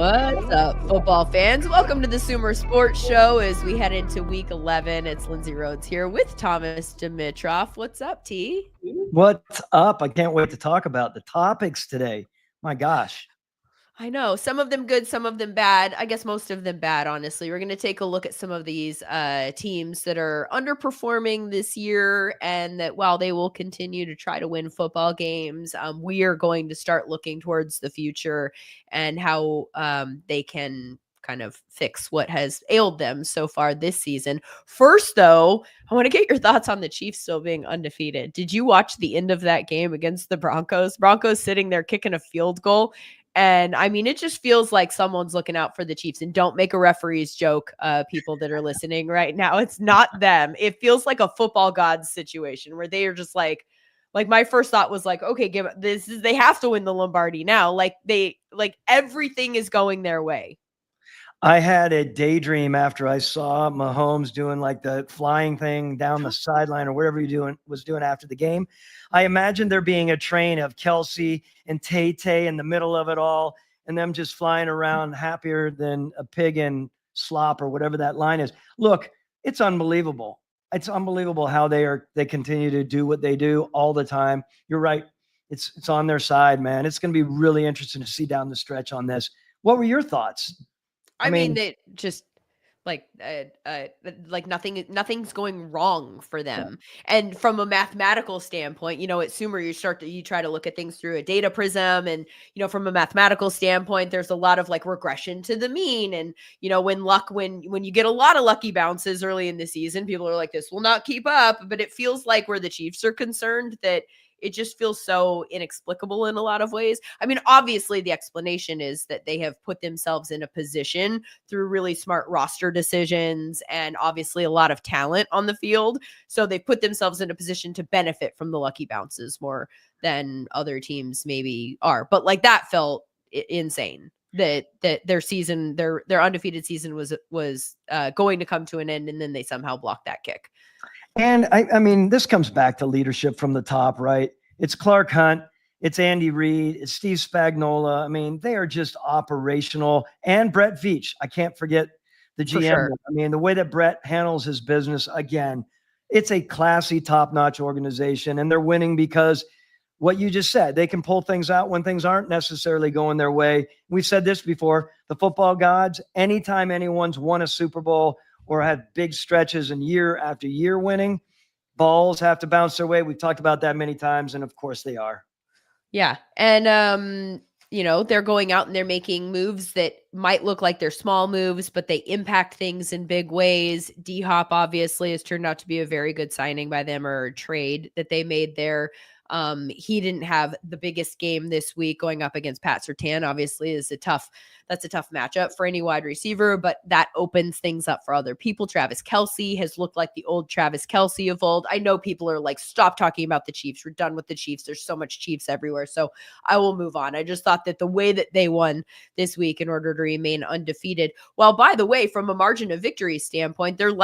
What's up, football fans? Welcome to the SumerSports Show as we head into week 11. It's Lindsay Rhodes here with Thomas Dimitroff. What's up, T? What's up? I can't wait to talk about the topics today. My gosh. I know. Some of them good, some of them bad. I guess most of them bad, honestly. We're going to take a look at some of these teams that are underperforming this year, and that while they will continue to try to win football games, we are going to start looking towards the future and how they can kind of fix what has ailed them so far this season. First, though, I want to get your thoughts on the Chiefs still being undefeated. Did you watch the end of that game against the Broncos? Broncos sitting there kicking a field goal. And I mean, it just feels like someone's looking out for the Chiefs. And don't make a referee's joke, people that are listening right now. It's not them. It feels like a football gods situation where they are just like my first thought was like, okay, they have to win the Lombardi now. Like everything is going their way. I had a daydream after I saw Mahomes doing like the flying thing down the sideline or whatever he was doing after the game. I imagined there being a train of Kelsey and Tay in the middle of it all, and them just flying around happier than a pig in slop or whatever that line is. Look, it's unbelievable. It's unbelievable how they continue to do what they do all the time. You're right. It's on their side, man. It's going to be really interesting to see down the stretch on this. What were your thoughts? I mean, they just like nothing's going wrong for them. Yeah. And from a mathematical standpoint, at Sumer, you try to look at things through a data prism. And, from a mathematical standpoint, there's a lot of like regression to the mean. And, when you get a lot of lucky bounces early in the season, people are like, this will not keep up. But it feels like where the Chiefs are concerned that it just feels so inexplicable in a lot of ways. I mean, obviously the explanation is that they have put themselves in a position through really smart roster decisions and obviously a lot of talent on the field. So they put themselves in a position to benefit from the lucky bounces more than other teams maybe are. But like that felt insane that their season, their undefeated season was going to come to an end, and then they somehow blocked that kick. And I mean, this comes back to leadership from the top, right? It's Clark Hunt, it's Andy Reid, it's Steve Spagnuolo. I mean, they are just operational. And Brett Veach, I can't forget the GM. Sure. I mean, the way that Brett handles his business, again, it's a classy, top-notch organization. And they're winning because what you just said, they can pull things out when things aren't necessarily going their way. We've said this before, the football gods, anytime anyone's won a Super Bowl or had big stretches and year after year winning, balls have to bounce their way. We've talked about that many times, and of course they are. Yeah. And, they're going out and they're making moves that might look like they're small moves, but they impact things in big ways. D-Hop obviously has turned out to be a very good signing by them, or a trade that they made there. He didn't have the biggest game this week going up against Pat Surtain. Obviously that's a tough matchup for any wide receiver, but that opens things up for other people. Travis Kelce has looked like the old Travis Kelce of old. I know people are like, stop talking about the Chiefs. We're done with the Chiefs. There's so much Chiefs everywhere. So I will move on. I just thought that the way that they won this week in order to remain undefeated, well, by the way, from a margin of victory standpoint, they're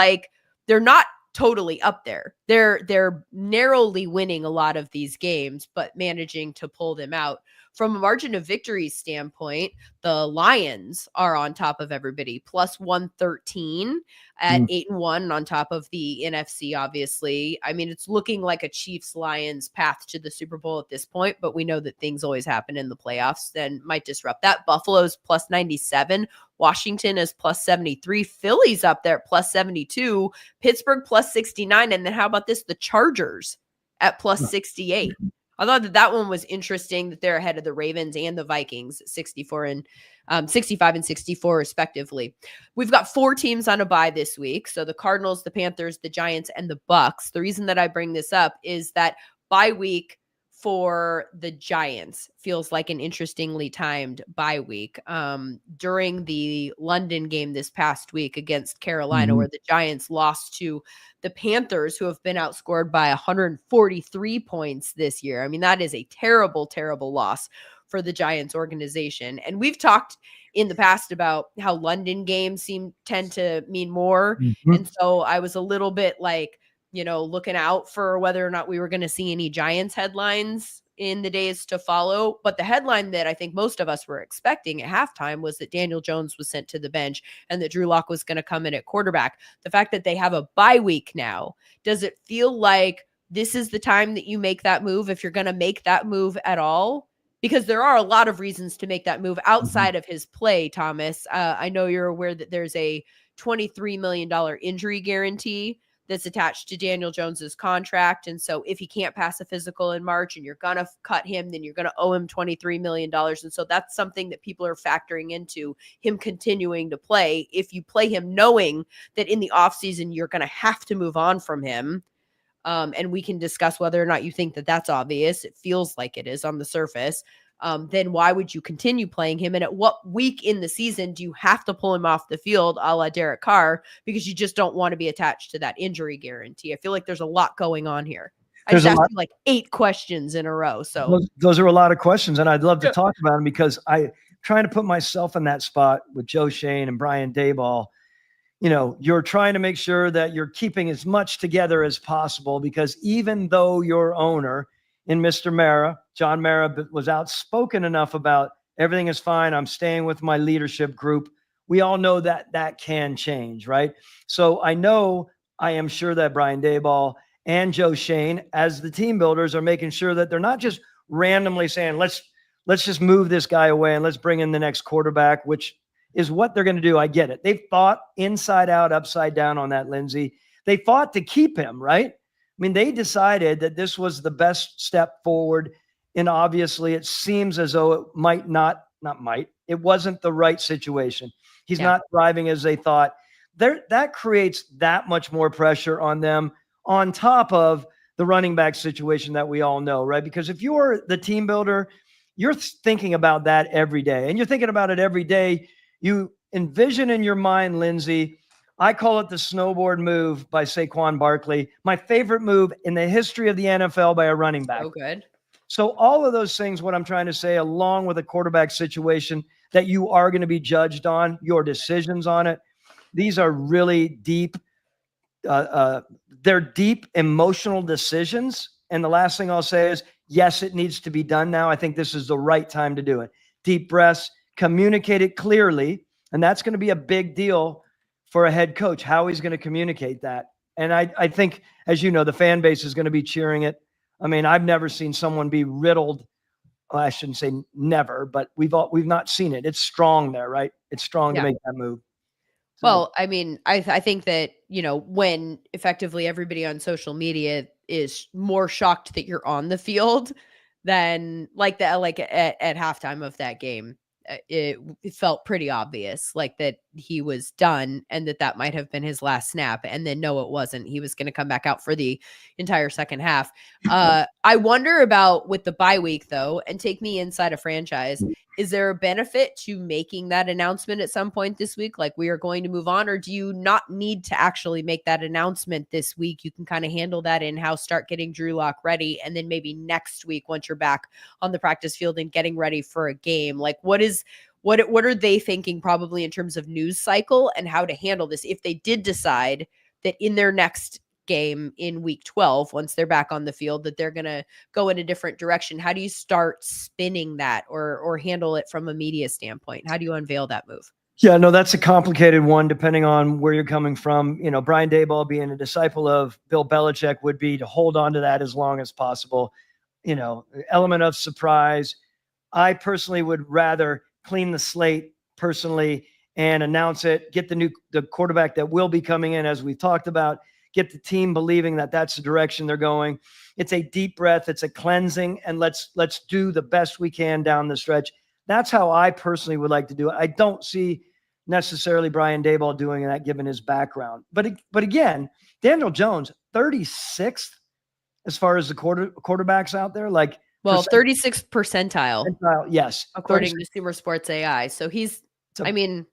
not totally up there. They're narrowly winning a lot of these games, but managing to pull them out. From a margin of victory standpoint, the Lions are on top of everybody, plus 113 at 8-1 on top of the NFC, obviously. I mean, it's looking like a Chiefs-Lions path to the Super Bowl at this point, but we know that things always happen in the playoffs and might disrupt that. Buffalo's plus 97. Washington is plus 73. Philly's up there at plus 72. Pittsburgh plus 69. And then how about this? The Chargers at plus 68. I thought that one was interesting that they're ahead of the Ravens and the Vikings, 65 and 64 respectively. We've got 4 teams on a bye this week. So the Cardinals, the Panthers, the Giants, and the Bucks. The reason that I bring this up is that bye week for the Giants feels like an interestingly timed bye week. During the London game this past week against Carolina, where the Giants lost to the Panthers, who have been outscored by 143 points this year. I mean, that is a terrible, terrible loss for the Giants organization. And we've talked in the past about how London games tend to mean more. And so I was a little bit like, looking out for whether or not we were going to see any Giants headlines in the days to follow. But the headline that I think most of us were expecting at halftime was that Daniel Jones was sent to the bench and that Drew Lock was going to come in at quarterback. The fact that they have a bye week now, does it feel like this is the time that you make that move if you're going to make that move at all? Because there are a lot of reasons to make that move outside of his play, Thomas. I know you're aware that there's a $23 million injury guarantee that's attached to Daniel Jones's contract. And so if he can't pass a physical in March and you're going to cut him, then you're going to owe him $23 million. And so that's something that people are factoring into him continuing to play. If you play him knowing that in the offseason, you're going to have to move on from him. And we can discuss whether or not you think that that's obvious. It feels like it is on the surface. Then why would you continue playing him? And at what week in the season do you have to pull him off the field a la Derek Carr because you just don't want to be attached to that injury guarantee? I feel like there's a lot going on here. I just asked you like 8 questions in a row. So those are a lot of questions, and I'd love to talk about them because I'm trying to put myself in that spot with Joe Schoen and Brian Daboll. You know, you're trying to make sure that you're keeping as much together as possible because even though your owner in Mr. Mara, John Mara, was outspoken enough about everything is fine, I'm staying with my leadership group, we all know that that can change, right? So I am sure that Brian Daboll and Joe Schoen, as the team builders, are making sure that they're not just randomly saying, let's just move this guy away and let's bring in the next quarterback, which is what they're going to do. I get it. They've thought inside out, upside down on that, Lindsay. They fought to keep him, right? I mean, they decided that this was the best step forward. And obviously it seems as though it wasn't the right situation. He's not thriving as they thought. That creates that much more pressure on them on top of the running back situation that we all know, right? Because if you're the team builder, you're thinking about that every day. And you're thinking about it every day. You envision in your mind, Lindsay, I call it the snowboard move by Saquon Barkley, my favorite move in the history of the NFL by a running back. So good. So all of those things, what I'm trying to say, along with a quarterback situation that you are going to be judged on, your decisions on it, these are really deep. They're deep emotional decisions. And the last thing I'll say is, yes, it needs to be done now. I think this is the right time to do it. Deep breaths. Communicate it clearly, and that's going to be a big deal for a head coach, how he's going to communicate that. And I think, as you know, the fan base is going to be cheering it. I mean, I've never seen someone be riddled. Well, I shouldn't say never, but we've not seen it. It's strong there, right? It's strong to make that move. So, well, I mean, I think that, you know, when effectively everybody on social media is more shocked that you're on the field than like at halftime of that game, it felt pretty obvious, like that he was done and that might have been his last snap. And then no, it wasn't. He was going to come back out for the entire second half. I wonder about with the bye week though, and take me inside a franchise. Is there a benefit to making that announcement at some point this week? Like we are going to move on, or do you not need to actually make that announcement this week? You can kind of handle that in-house, start getting Drew Lock ready. And then maybe next week, once you're back on the practice field and getting ready for a game, like what are they thinking probably in terms of news cycle and how to handle this? If they did decide that in their next game in week 12, once they're back on the field, that they're going to go in a different direction, how do you start spinning that or handle it from a media standpoint? How do you unveil that move? Yeah, no, that's a complicated one depending on where you're coming from. You know, Brian Daboll being a disciple of Bill Belichick would be to hold on to that as long as possible. You know, element of surprise. I personally would rather clean the slate personally and announce it, get the quarterback that will be coming in, as we've talked about, get the team believing that that's the direction they're going. It's a deep breath. It's a cleansing, and let's do the best we can down the stretch. That's how I personally would like to do it. I don't see necessarily Brian Daboll doing that given his background. But again, Daniel Jones, 36th as far as the quarterbacks out there. Like, well, 36th percentile. Yes. According to SumerSports AI. So he's, I mean,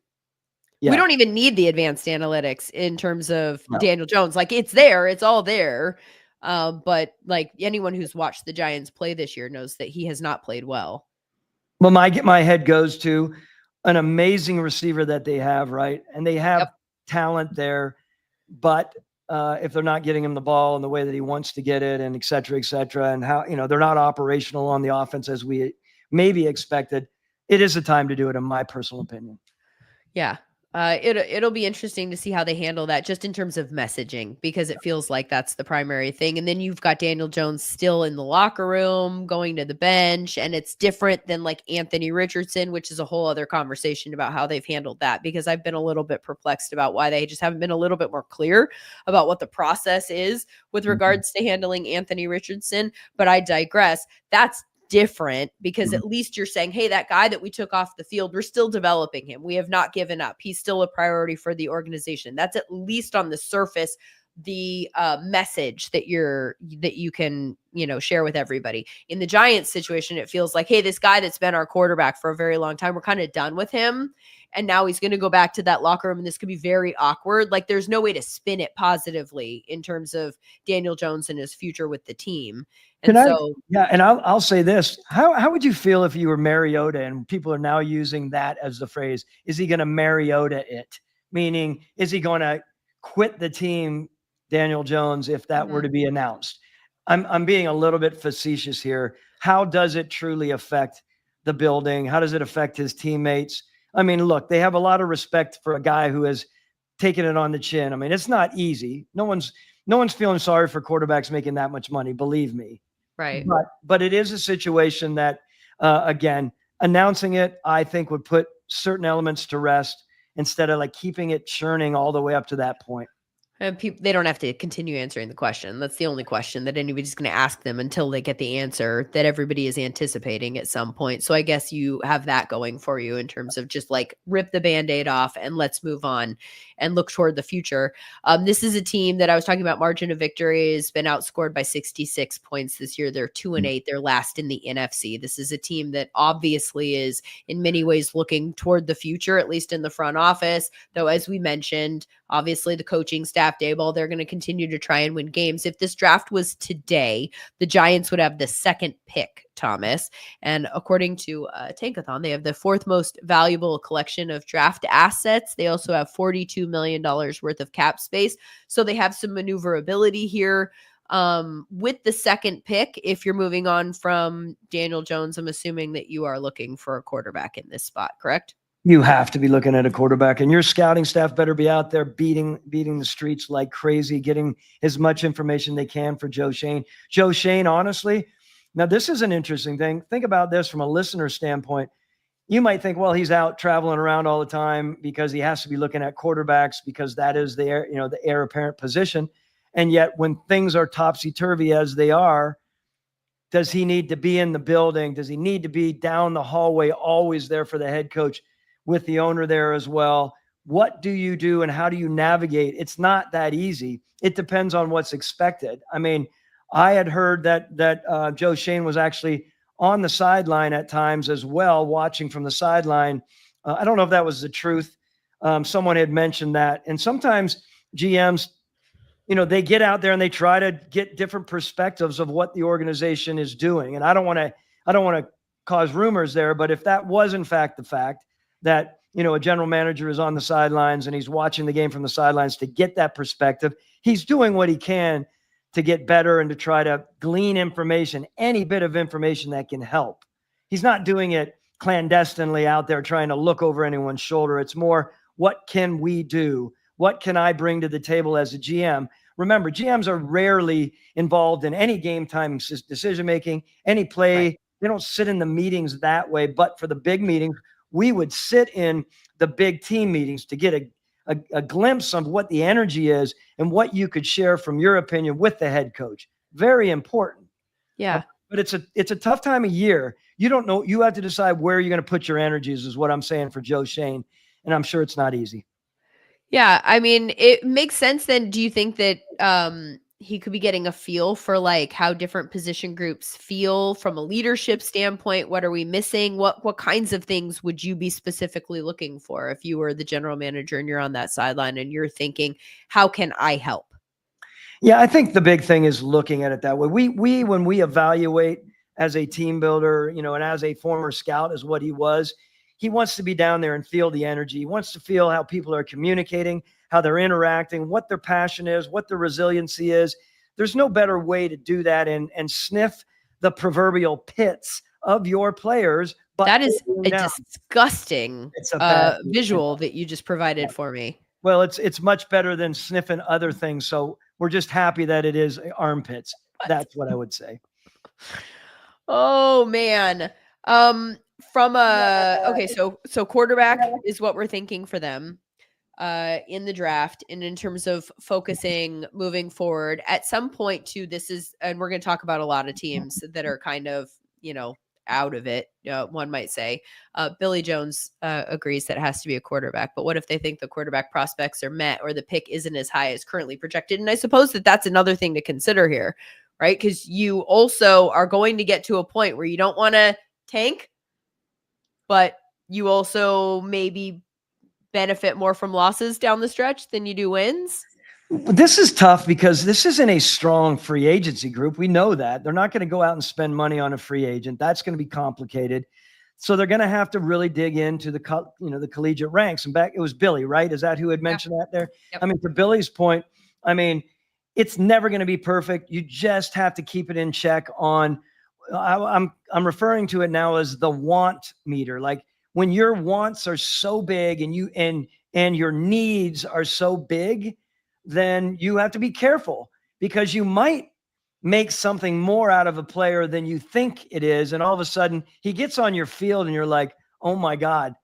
yeah. We don't even need the advanced analytics in terms of Daniel Jones. Like it's there, it's all there. But like anyone who's watched the Giants play this year knows that he has not played well. Well, my head goes to an amazing receiver that they have, right? And they have talent there, but if they're not getting him the ball in the way that he wants to get it, and et cetera, and how, they're not operational on the offense as we maybe expected. It is a time to do it, in my personal opinion. Yeah. It'll be interesting to see how they handle that just in terms of messaging, because it feels like that's the primary thing. And then you've got Daniel Jones still in the locker room, going to the bench, and it's different than like Anthony Richardson, which is a whole other conversation about how they've handled that, because I've been a little bit perplexed about why they just haven't been a little bit more clear about what the process is with regards to handling Anthony Richardson. But I digress. That's different because at least you're saying, hey, that guy that we took off the field, we're still developing him. We have not given up. He's still a priority for the organization. That's at least on the surface the message that you can share with everybody. In the Giants situation, it feels like, hey, this guy that's been our quarterback for a very long time, we're kind of done with him, and now he's going to go back to that locker room, and this could be very awkward. Like, there's no way to spin it positively in terms of Daniel Jones and his future with the team. And I'll say this. How would you feel if you were Mariota and people are now using that as the phrase? Is he going to Mariota it? Meaning, is he going to quit the team, Daniel Jones, if that were to be announced? I'm being a little bit facetious here. How does it truly affect the building? How does it affect his teammates? I mean, look, they have a lot of respect for a guy who has taken it on the chin. I mean, it's not easy. No one's feeling sorry for quarterbacks making that much money, believe me. Right. But it is a situation that, again, announcing it, I think, would put certain elements to rest instead of like keeping it churning all the way up to that point. And they don't have to continue answering the question. That's the only question that anybody's going to ask them until they get the answer that everybody is anticipating at some point. So I guess you have that going for you in terms of just like rip the Band-Aid off and let's move on and look toward the future. This is a team that I was talking about margin of victory has been outscored by 66 points this year. They're 2-8. They're last in the NFC. This is a team that obviously is in many ways looking toward the future, at least in the front office. Though, as we mentioned, obviously the coaching staff, Daboll, they're going to continue to try and win games. If this draft was today, the Giants would have the second pick, Thomas. And according to Tankathon, they have the fourth most valuable collection of draft assets. They also have $42 million worth of cap space. So they have some maneuverability here. With the second pick, if you're moving on from Daniel Jones, I'm assuming that you are looking for a quarterback in this spot, correct? You have to be looking at a quarterback, and your scouting staff better be out there beating the streets like crazy, getting as much information they can for Joe Schoen. Joe Schoen, honestly, now this is an interesting thing. Think about this from a listener standpoint. You might think, well, he's out traveling around all the time because he has to be looking at quarterbacks because that is the heir apparent position. And yet when things are topsy-turvy as they are, does he need to be in the building? Does he need to be down the hallway, always there for the head coach, with the owner there as well? What do you do and how do you navigate? It's not that easy. It depends on what's expected. I mean, I had heard that Joe Schoen was actually on the sideline at times as well, watching from the sideline. I don't know if that was the truth. Someone had mentioned that. And sometimes GMs, they get out there and they try to get different perspectives of what the organization is doing. And I don't want to cause rumors there, but if that was in fact the fact, that, a general manager is on the sidelines and he's watching the game from the sidelines to get that perspective, he's doing what he can to get better and to try to glean information, any bit of information that can help. He's not doing it clandestinely out there trying to look over anyone's shoulder. It's more, what can we do? What can I bring to the table as a GM? Remember, GMs are rarely involved in any game time decision-making, any play. Right. They don't sit in the meetings that way, but for the big meetings, we would sit in the big team meetings to get a glimpse of what the energy is and what you could share from your opinion with the head coach. Very important. Yeah. But it's a tough time of year. You don't know. You have to decide where you're going to put your energies is what I'm saying for Joe Schoen. And I'm sure it's not easy. Yeah. I mean, it makes sense then. Do you think that he could be getting a feel for like how different position groups feel from a leadership standpoint? What are we missing? What kinds of things would you be specifically looking for if you were the general manager and you're on that sideline and you're thinking, how can I help? Yeah, I think the big thing is looking at it that way. We when we evaluate as a team builder, and as a former scout is what he was, he wants to be down there and feel the energy. He wants to feel how people are communicating, how they're interacting, what their passion is, what their resiliency is. There's no better way to do that and sniff the proverbial pits of your players. But that is a now, disgusting it's a bad visual that you just provided for me. Well, it's much better than sniffing other things. So we're just happy that it is armpits. That's what I would say. Oh man. Okay, so quarterback is what we're thinking for them in the draft, and in terms of focusing moving forward. At some point too, this is, and we're going to talk about a lot of teams that are kind of, out of it, one might say. Billy Jones agrees that it has to be a quarterback, but what if they think the quarterback prospects are met or the pick isn't as high as currently projected? And I suppose that that's another thing to consider here, right? Because you also are going to get to a point where you don't want to tank, but you also maybe benefit more from losses down the stretch than you do wins. This is tough because this isn't a strong free agency group. We know that. They're not going to go out and spend money on a free agent. That's going to be complicated. So they're going to have to really dig into the collegiate ranks. And back, it was Billy, right? Is that who had mentioned that there? Yep. I mean, to Billy's point, I mean, it's never going to be perfect. You just have to keep it in check on, I'm referring to it now as the want meter. Like when your wants are so big and your needs are so big, then you have to be careful because you might make something more out of a player than you think it is. And all of a sudden he gets on your field and you're like, oh my God,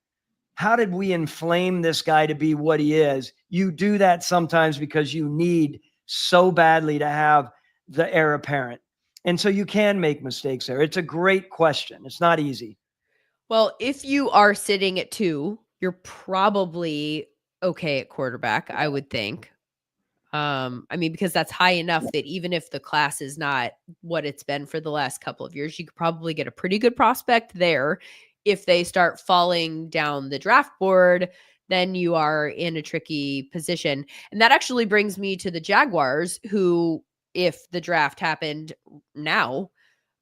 how did we inflame this guy to be what he is? You do that sometimes because you need so badly to have the heir apparent. And so you can make mistakes there. It's a great question. It's not easy. Well, if you are sitting at 2, you're probably okay at quarterback, I would think. I mean, because that's high enough that even if the class is not what it's been for the last couple of years, you could probably get a pretty good prospect there. If they start falling down the draft board, then you are in a tricky position. And that actually brings me to the Jaguars, who, if the draft happened now,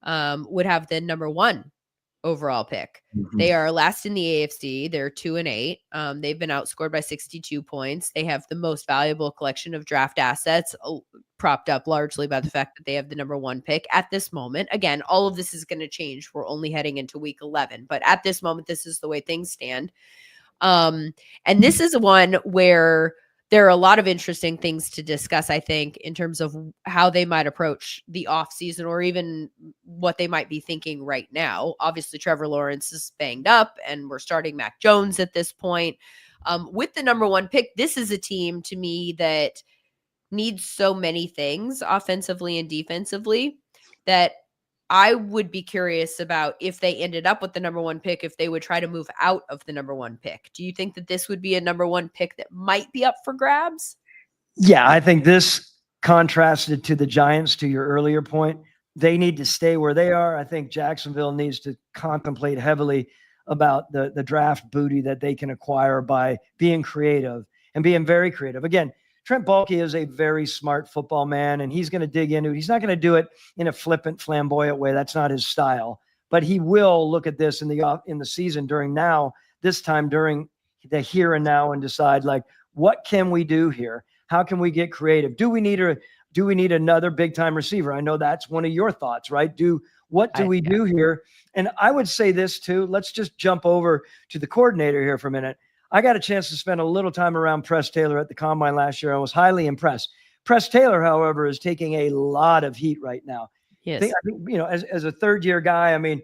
would have the number 1 overall pick. Mm-hmm. They are last in the AFC. They're 2-8. They've been outscored by 62 points. They have the most valuable collection of draft assets, propped up largely by the fact that they have the number 1 pick at this moment. Again, all of this is going to change. We're only heading into week 11, but at this moment, this is the way things stand. And this is one where there are a lot of interesting things to discuss, I think, in terms of how they might approach the offseason or even what they might be thinking right now. Obviously, Trevor Lawrence is banged up and we're starting Mac Jones at this point. With the number 1 pick, this is a team to me that needs so many things offensively and defensively that I would be curious about if they ended up with the number 1 pick, if they would try to move out of the number 1 pick. Do you think that this would be a number 1 pick that might be up for grabs? Yeah, I think this contrasted to the Giants, to your earlier point. They need to stay where they are. I think Jacksonville needs to contemplate heavily about the draft booty that they can acquire by being creative and being very creative. Again, Trent Baalke is a very smart football man, and he's going to dig into it. He's not going to do it in a flippant, flamboyant way. That's not his style. But he will look at this in the season during this time during the here and now, and decide, like, what can we do here? How can we get creative? Do we need another big time receiver? I know that's one of your thoughts, right? What do we do here? And I would say this too. Let's just jump over to the coordinator here for a minute. I got a chance to spend a little time around Press Taylor at the Combine last year. I was highly impressed. Press Taylor, however, is taking a lot of heat right now. Yes. I think, as a third-year guy, I mean,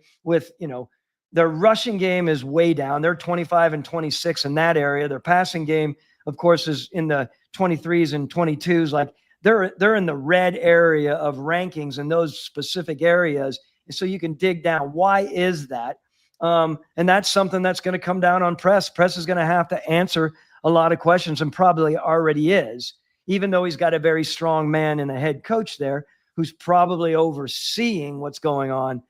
their rushing game is way down. They're 25 and 26 in that area. Their passing game, of course, is in the 23s and 22s. Like they're in the red area of rankings in those specific areas. So you can dig down. Why is that? And that's something that's going to come down on Press. Press is going to have to answer a lot of questions, and probably already is, even though he's got a very strong man and a head coach there who's probably overseeing what's going on.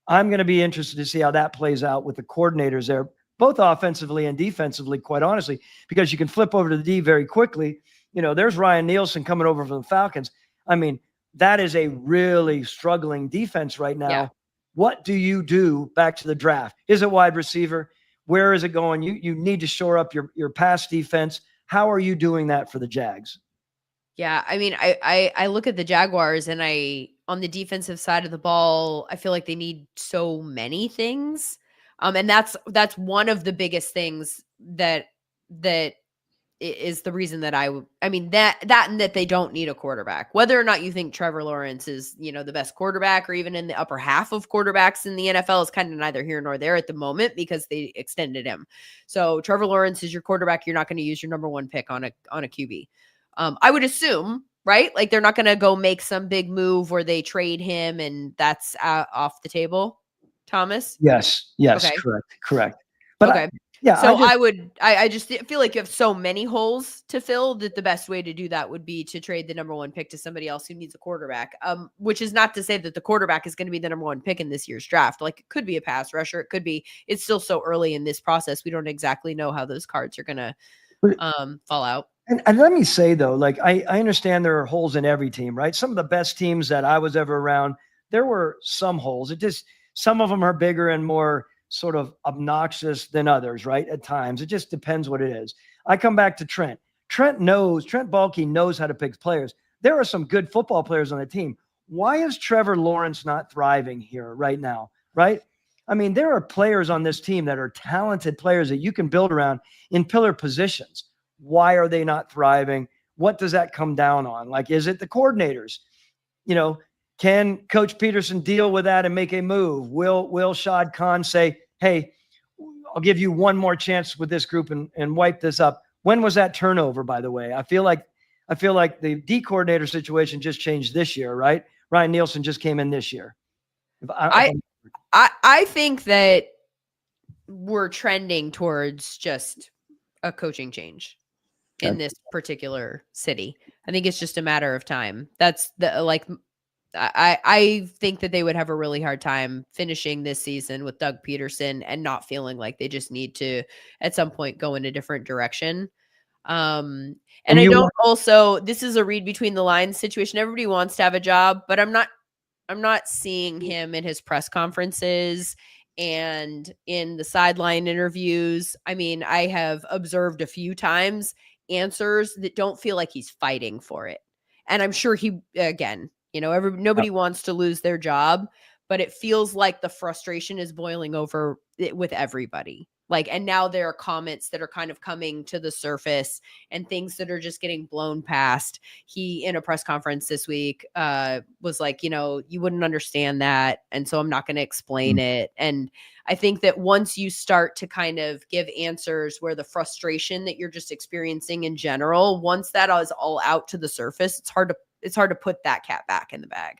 I'm going to be interested to see how that plays out with the coordinators there, both offensively and defensively, quite honestly, because you can flip over to the D very quickly. There's Ryan Nielsen coming over from the Falcons. I mean, that is a really struggling defense right now. Yeah. What do you do back to the draft? Is it wide receiver? Where is it going? You need to shore up your pass defense. How are you doing that for the Jags? Yeah, I mean, I look at the Jaguars and on the defensive side of the ball, I feel like they need so many things. And that's one of the biggest things that is the reason that I mean, that and that they don't need a quarterback. Whether or not you think Trevor Lawrence is, the best quarterback or even in the upper half of quarterbacks in the NFL is kind of neither here nor there at the moment because they extended him. So Trevor Lawrence is your quarterback. You're not going to use your number one pick on a QB. I would assume, right? Like they're not going to go make some big move where they trade him and that's off the table. Thomas? Yes, Okay. correct. But okay. Yeah. So I just feel like you have so many holes to fill that the best way to do that would be to trade the number one pick to somebody else who needs a quarterback. Which is not to say that the quarterback is going to be the number one pick in this year's draft. Like it could be a pass rusher. It could be, it's still so early in this process. We don't exactly know how those cards are going to fall out. And let me say though, like I understand there are holes in every team, right? Some of the best teams that I was ever around, there were some holes. It just, some of them are bigger and more sort of obnoxious than others, right? At times, it just depends what it is. I come back to Trent. Trent Baalke knows how to pick players. There are some good football players on the team. Why is Trevor Lawrence not thriving here right now, right? I mean, there are players on this team that are talented players that you can build around in pillar positions. Why are they not thriving? What does that come down on? Like, is it the coordinators? Can Coach Peterson deal with that and make a move? Will Shad Khan say, hey, I'll give you one more chance with this group and wipe this up? When was that turnover, by the way? I feel like the D coordinator situation just changed this year, right? Ryan Nielsen just came in this year. I think that we're trending towards just a coaching change in this particular city. I think it's just a matter of time. That's I think that they would have a really hard time finishing this season with Doug Peterson and not feeling like they just need to at some point go in a different direction. And I don't also, this is a read between the lines situation. Everybody wants to have a job, but I'm not seeing him in his press conferences and in the sideline interviews. I mean, I have observed a few times answers that don't feel like he's fighting for it. And I'm sure nobody wants to lose their job, but it feels like the frustration is boiling over with everybody. And now there are comments that are kind of coming to the surface and things that are just getting blown past. He, in a press conference this week, was like, you wouldn't understand that. And so I'm not going to explain it. And I think that once you start to kind of give answers where the frustration that you're just experiencing in general, once that is all out to the surface, it's hard to put that cat back in the bag.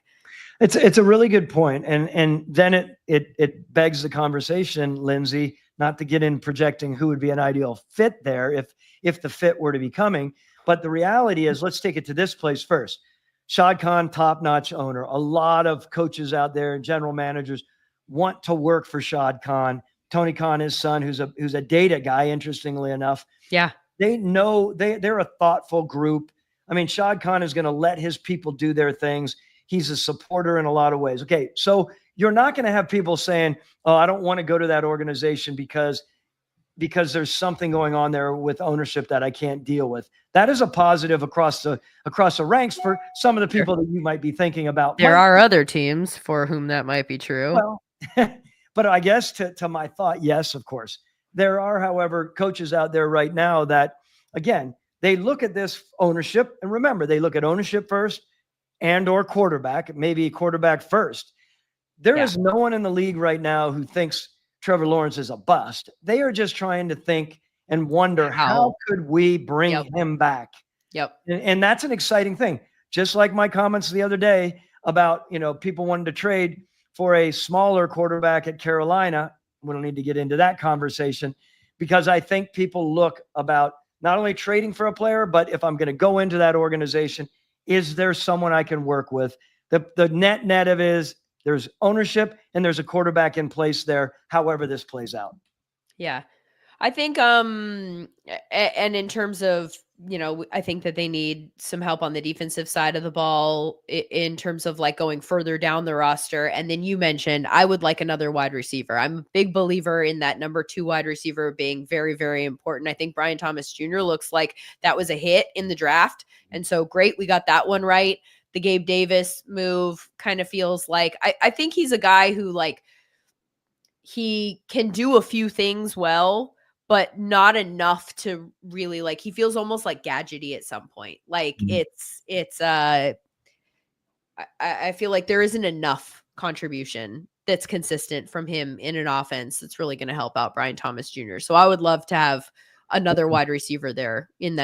It's a really good point. And then it begs the conversation, Lindsay, not to get in projecting who would be an ideal fit there if the fit were to be coming. But the reality is, let's take it to this place first. Shad Khan, top-notch owner. A lot of coaches out there and general managers want to work for Shad Khan. Tony Khan, his son, who's a data guy, interestingly enough. Yeah. They know they're a thoughtful group. I mean, Shad Khan is going to let his people do their things. He's a supporter in a lot of ways. Okay, so you're not going to have people saying, oh, I don't want to go to that organization because there's something going on there with ownership that I can't deal with. That is a positive across the ranks for some of the people that you might be thinking about. There are other teams for whom that might be true. Well, but I guess to my thought, yes, of course. There are, however, coaches out there right now that, again, they look at this ownership, and remember, they look at ownership first and or quarterback, maybe quarterback first. There is no one in the league right now who thinks Trevor Lawrence is a bust. They are just trying to think and wonder, how could we bring him back? Yep. And that's an exciting thing. Just like my comments the other day about, people wanting to trade for a smaller quarterback at Carolina. We don't need to get into that conversation because I think people look about not only trading for a player, but if I'm going to go into that organization, is there someone I can work with? The net of it is there's ownership and there's a quarterback in place there, however this plays out. Yeah. I think, and in terms of I think that they need some help on the defensive side of the ball in terms of like going further down the roster. And then you mentioned, I would like another wide receiver. I'm a big believer in that number 2 wide receiver being very, very important. I think Brian Thomas Jr. looks like that was a hit in the draft. And so great. We got that one right. The Gabe Davis move kind of feels like, I think he's a guy who like, he can do a few things well, but not enough to really like, he feels almost like gadgety at some point. Like I feel like there isn't enough contribution that's consistent from him in an offense that's really going to help out Brian Thomas Jr. So I would love to have another wide receiver there in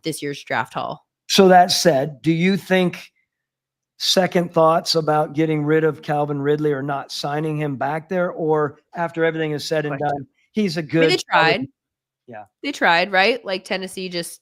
this year's draft haul. So that said, do you think second thoughts about getting rid of Calvin Ridley or not signing him back there, or after everything is said and done, he's a good. They tried. Yeah. They tried, right? Like Tennessee just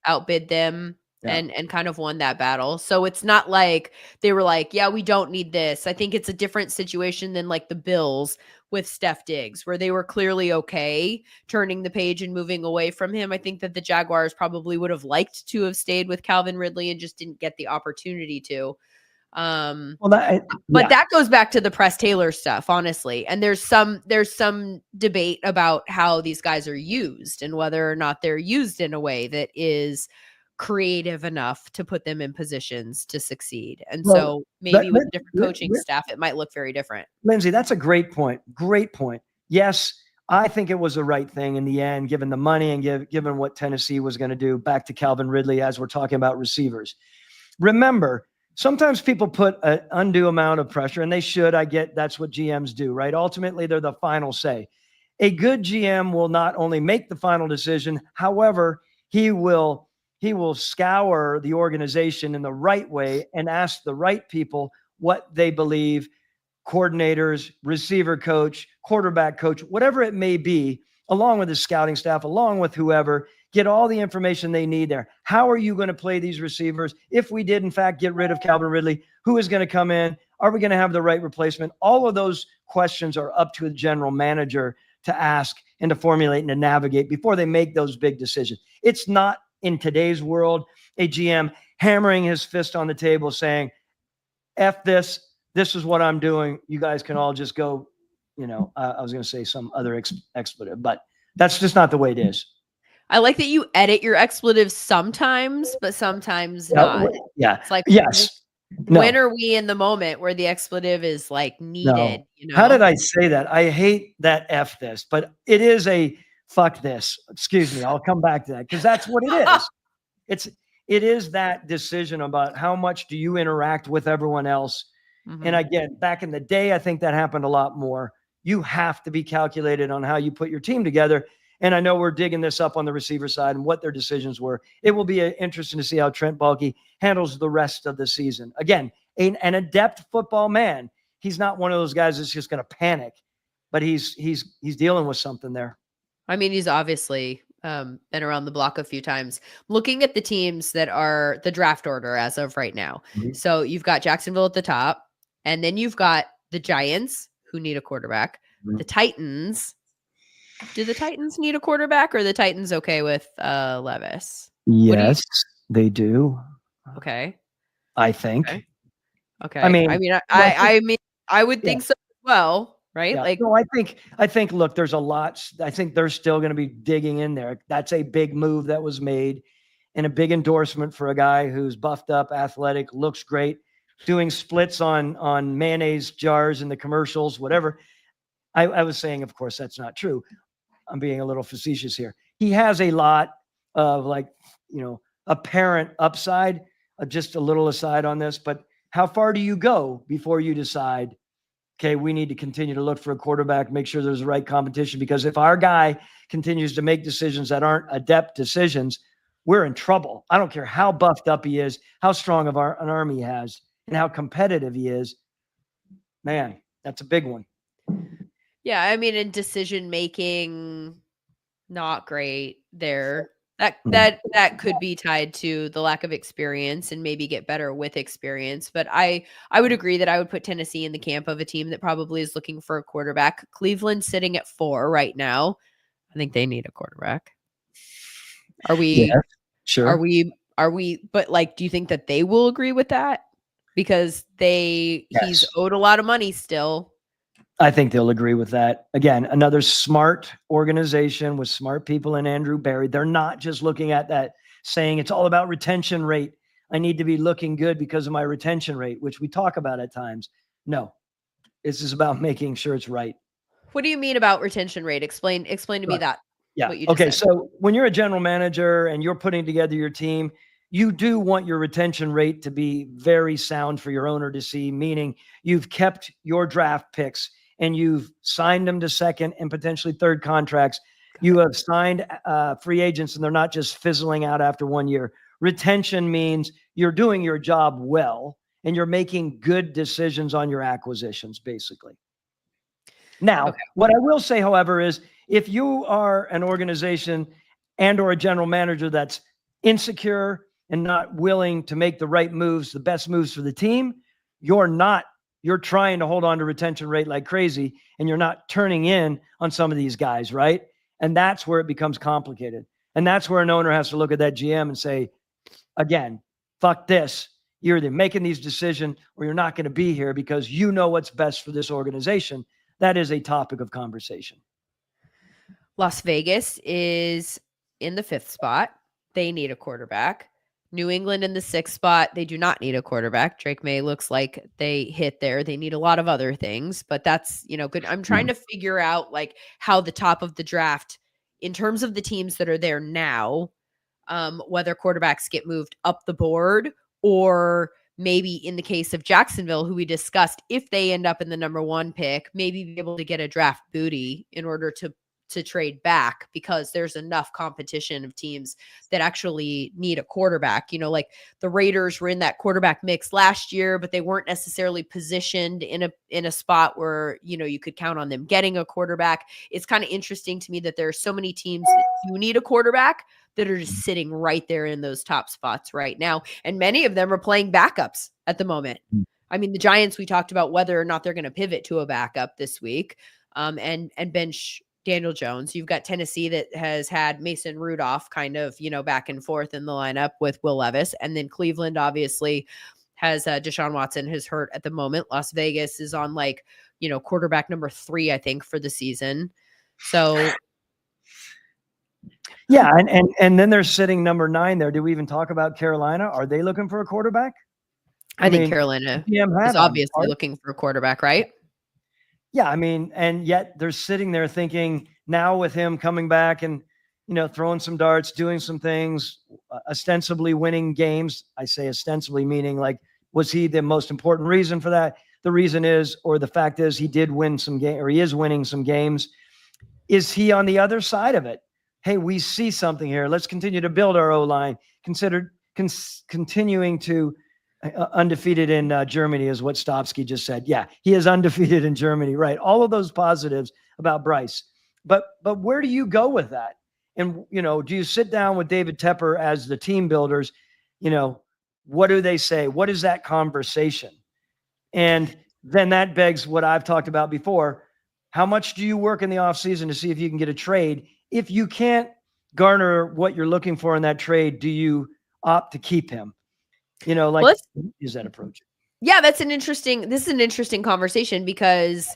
outbid them and kind of won that battle. So it's not like they were like, yeah, we don't need this. I think it's a different situation than like the Bills with Steph Diggs, where they were clearly okay turning the page and moving away from him. I think that the Jaguars probably would have liked to have stayed with Calvin Ridley and just didn't get the opportunity to. But that goes back to the Press Taylor stuff, honestly. And there's some debate about how these guys are used and whether or not they're used in a way that is creative enough to put them in positions to succeed. And so maybe with a different coaching staff, it might look very different. Lindsay, that's a great point. Great point. Yes, I think it was the right thing in the end, given the money and given what Tennessee was going to do. Back to Calvin Ridley, as we're talking about receivers. Remember, sometimes people put an undue amount of pressure, and they should. I get that's what GMs do, right? Ultimately, they're the final say. A good GM will not only make the final decision, however, he will scour the organization in the right way and ask the right people what they believe, coordinators, receiver coach, quarterback coach, whatever it may be, along with his scouting staff, along with whoever, get all the information they need there. How are you going to play these receivers? If we did, in fact, get rid of Calvin Ridley, who is going to come in? Are we going to have the right replacement? All of those questions are up to the general manager to ask and to formulate and to navigate before they make those big decisions. It's not in today's world a GM hammering his fist on the table saying, F this is what I'm doing. You guys can all just go, I was going to say some other expletive, but that's just not the way it is. I like that you edit your expletives sometimes, but sometimes not. Yeah. It's like, yes. When are we in the moment where the expletive is like needed? No. How did I say that? I hate that F this, but it is a fuck this. Excuse me. I'll come back to that because that's what it is. It is that decision about how much do you interact with everyone else. Mm-hmm. And again, back in the day, I think that happened a lot more. You have to be calculated on how you put your team together. And I know we're digging this up on the receiver side and what their decisions were. It will be interesting to see how Trent Baalke handles the rest of the season. Again, an adept football man. He's not one of those guys that's just going to panic, but he's dealing with something there. I mean, he's obviously been around the block a few times. Looking at the teams that are the draft order as of right now. Mm-hmm. So you've got Jacksonville at the top, and then you've got the Giants, who need a quarterback. Mm-hmm. The Titans. Do the Titans need a quarterback, or are the Titans okay with Levis? Yes, they do. Okay. I think. Okay. I mean, I would think so as well. Right. Yeah. No, I think, look, there's a lot. I think they're still going to be digging in there. That's a big move that was made and a big endorsement for a guy who's buffed up, athletic, looks great, doing splits on mayonnaise jars in the commercials, whatever. I was saying, of course, that's not true. I'm being a little facetious here. He has a lot of apparent upside, just a little aside on this, but how far do you go before you decide, okay, we need to continue to look for a quarterback, make sure there's the right competition, because if our guy continues to make decisions that aren't adept decisions, we're in trouble. I don't care how buffed up he is, how strong of an arm he has, and how competitive he is. Man, that's a big one. Yeah, I mean, in decision making, not great there. That could be tied to the lack of experience and maybe get better with experience. But I would agree that I would put Tennessee in the camp of a team that probably is looking for a quarterback. Cleveland sitting at 4 right now. I think they need a quarterback. Are we, Yeah, sure. but like, do you think that they will agree with that? Because he's Yes. owed a lot of money still. I think they'll agree with that. Again, another smart organization with smart people in Andrew Barry. They're not just looking at that saying it's all about retention rate. I need to be looking good because of my retention rate, which we talk about at times. No, this is about making sure it's right. What do you mean about retention rate? Explain to me Right. that. Yeah. What you just Okay. said. So when you're a general manager and you're putting together your team, you do want your retention rate to be very sound for your owner to see, meaning you've kept your draft picks and you've signed them to second and potentially third contracts. You have signed free agents and they're not just fizzling out after 1 year. Retention means you're doing your job well and you're making good decisions on your acquisitions, basically. Now, Okay. what I will say, however, is if you are an organization and or a general manager that's insecure and not willing to make the right moves, the best moves for the team, you're trying to hold on to retention rate like crazy and you're not turning in on some of these guys, right? And that's where it becomes complicated. And that's where an owner has to look at that GM and say, again, fuck this. You're either making these decisions or you're not going to be here because you know what's best for this organization. That is a topic of conversation. Las Vegas is in the 5th spot. They need a quarterback. New England in the 6th spot. They do not need a quarterback. Drake May looks like they hit there. They need a lot of other things, but that's, good. I'm trying to figure out like how the top of the draft in terms of the teams that are there now, whether quarterbacks get moved up the board or maybe in the case of Jacksonville, who we discussed, if they end up in the number 1 pick, maybe be able to get a draft booty in order to trade back because there's enough competition of teams that actually need a quarterback. Like the Raiders were in that quarterback mix last year, but they weren't necessarily positioned in a spot where, you could count on them getting a quarterback. It's kind of interesting to me that there are so many teams that do need a quarterback that are just sitting right there in those top spots right now. And many of them are playing backups at the moment. I mean, the Giants, we talked about whether or not they're going to pivot to a backup this week and bench Daniel Jones. You've got Tennessee that has had Mason Rudolph kind of, back and forth in the lineup with Will Levis. And then Cleveland obviously has Deshaun Watson who's hurt at the moment. Las Vegas is on quarterback number 3, I think, for the season. So yeah, and then they're sitting number 9 there. Do we even talk about Carolina? Are they looking for a quarterback? I think Carolina is obviously looking for a quarterback, right? Yeah, I mean, and yet they're sitting there thinking now with him coming back and, throwing some darts, doing some things, ostensibly winning games. I say ostensibly meaning like, was he the most important reason for that? The reason is, or the fact is he did win some game or he is winning some games. Is he on the other side of it? Hey, we see something here. Let's continue to build our O-line. Continuing to undefeated in Germany is what Stopsky just said. Yeah, he is undefeated in Germany, right? All of those positives about Bryce. But where do you go with that? And, do you sit down with David Tepper as the team builders? What do they say? What is that conversation? And then that begs what I've talked about before. How much do you work in the offseason to see if you can get a trade? If you can't garner what you're looking for in that trade, do you opt to keep him? Use that approach. Yeah, this is an interesting conversation because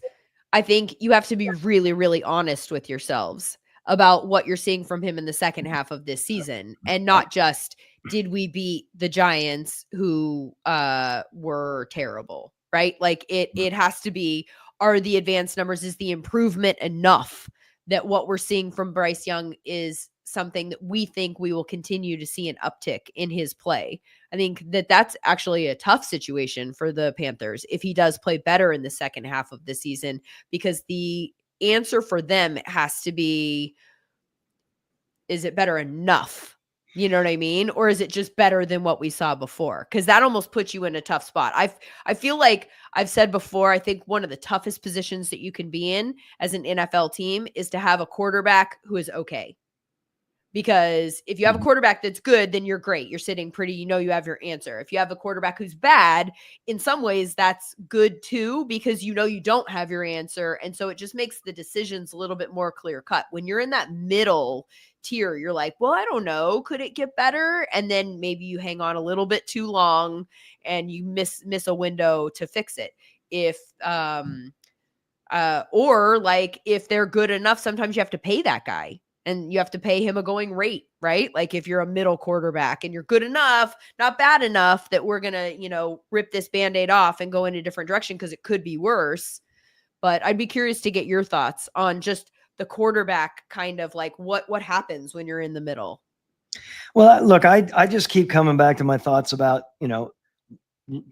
I think you have to be really, really honest with yourselves about what you're seeing from him in the second half of this season and not just, did we beat the Giants who were terrible, right? Like it has to be, are the advanced numbers, is the improvement enough that what we're seeing from Bryce Young is something that we think we will continue to see an uptick in his play. I think that that's actually a tough situation for the Panthers if he does play better in the second half of the season, because the answer for them has to be, is it better enough? You know what I mean? Or is it just better than what we saw before? Because that almost puts you in a tough spot. I feel like I've said before, I think one of the toughest positions that you can be in as an NFL team is to have a quarterback who is okay. Because if you have a quarterback that's good, then you're great. You're sitting pretty, you have your answer. If you have a quarterback who's bad, in some ways that's good too, because you don't have your answer. And so it just makes the decisions a little bit more clear cut. When you're in that middle tier, you're like, well, I don't know. Could it get better? And then maybe you hang on a little bit too long and you miss a window to fix it. Or like if they're good enough, sometimes you have to pay that guy. And you have to pay him a going rate, right? Like if you're a middle quarterback and you're good enough, not bad enough that we're going to, rip this Band-Aid off and go in a different direction because it could be worse. But I'd be curious to get your thoughts on just the quarterback, kind of like what happens when you're in the middle. Well, look, I just keep coming back to my thoughts about,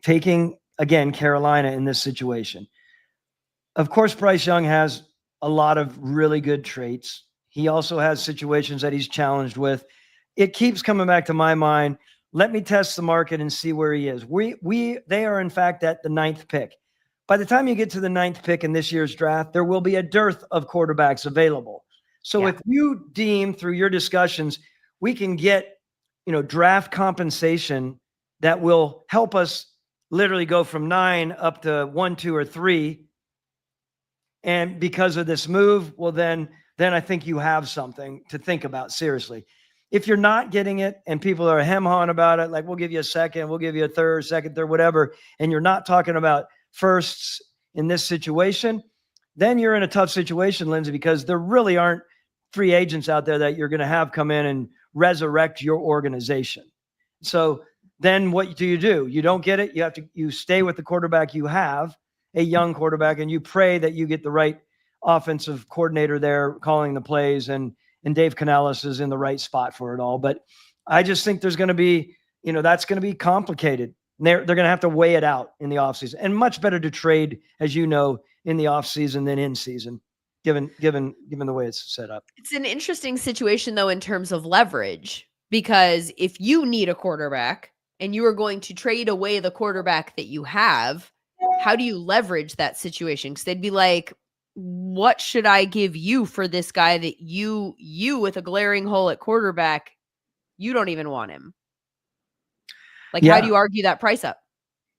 taking, again, Carolina in this situation. Of course, Bryce Young has a lot of really good traits. He also has situations that he's challenged with. It keeps coming back to my mind. Let me test the market and see where he is. They are in fact at the 9th pick. By the time you get to the 9th pick in this year's draft, there will be a dearth of quarterbacks available. So if you deem through your discussions, we can get, draft compensation that will help us literally go from 9 up to 1, 2, or 3. And because of this move, well, then I think you have something to think about seriously. If you're not getting it and people are hem-hawing about it, like we'll give you a second, we'll give you a third, second, third, whatever, and you're not talking about firsts in this situation, then you're in a tough situation, Lindsay, because there really aren't free agents out there that you're going to have come in and resurrect your organization. So then what do? You don't get it. You stay with the quarterback you have, a young quarterback, and you pray that you get the right offensive coordinator there calling the plays, and Dave Canales is in the right spot for it all. But I just think there's going to be, that's going to be complicated. They're going to have to weigh it out in the offseason, and much better to trade, as you know, in the offseason than in season, given the way it's set up. It's an interesting situation though, in terms of leverage, because if you need a quarterback and you are going to trade away the quarterback that you have, how do you leverage that situation? Because they'd be like, what should I give you for this guy that you with a glaring hole at quarterback, you don't even want him? Like, how do you argue that price up?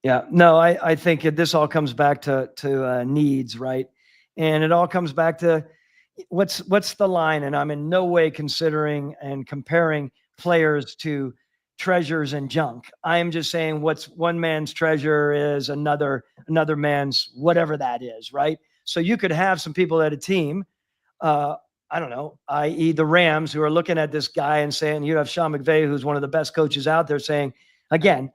Yeah, no, I think this all comes back to needs, right? And it all comes back to what's the line? And I'm in no way considering and comparing players to treasures and junk. I am just saying what's one man's treasure is another man's whatever that is, right? So you could have some people at a team, I don't know, i.e. the Rams, who are looking at this guy and saying, you have Sean McVay, who's one of the best coaches out there, saying, again,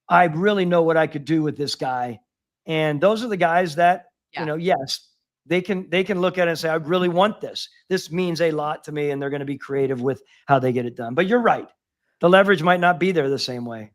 I really know what I could do with this guy. And those are the guys that, yes, they can look at it and say, I really want this. This means a lot to me, and they're going to be creative with how they get it done. But you're right. The leverage might not be there the same way.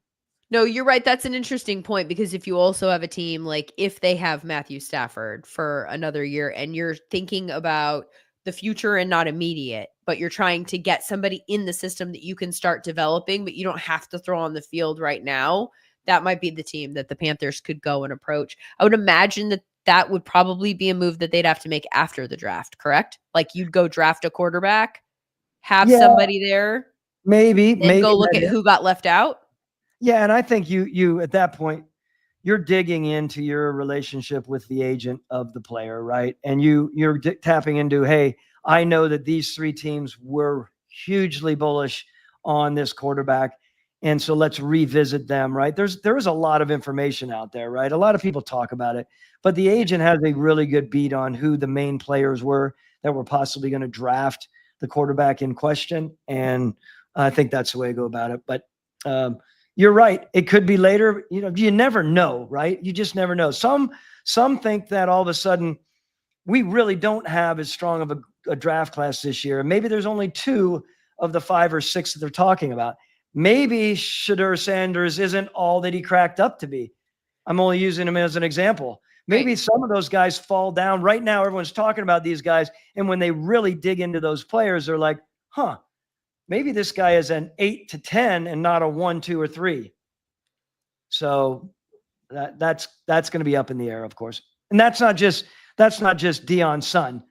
No, you're right. That's an interesting point, because if you also have a team, like if they have Matthew Stafford for another year and you're thinking about the future and not immediate, but you're trying to get somebody in the system that you can start developing, but you don't have to throw on the field right now, that might be the team that the Panthers could go and approach. I would imagine that would probably be a move that they'd have to make after the draft, correct? Like you'd go draft a quarterback, have somebody there, maybe go look at who got left out. Yeah, and I think you at that point, you're digging into your relationship with the agent of the player, right? And you're tapping into, hey, I know that these 3 teams were hugely bullish on this quarterback, and so let's revisit them, right? There is a lot of information out there, right? A lot of people talk about it, but the agent has a really good beat on who the main players were that were possibly going to draft the quarterback in question, and I think that's the way to go about it. But you're right. It could be later. You never know, right? You just never know. Some think that all of a sudden we really don't have as strong of a draft class this year. Maybe there's only 2 of the 5 or 6 that they're talking about. Maybe Shedeur Sanders isn't all that he cracked up to be. I'm only using him as an example. Maybe some of those guys fall down. Right now, everyone's talking about these guys, and when they really dig into those players, they're like, maybe this guy is an 8 to 10 and not a 1, 2, or 3. So that's going to be up in the air, of course. And that's not just Deion's son.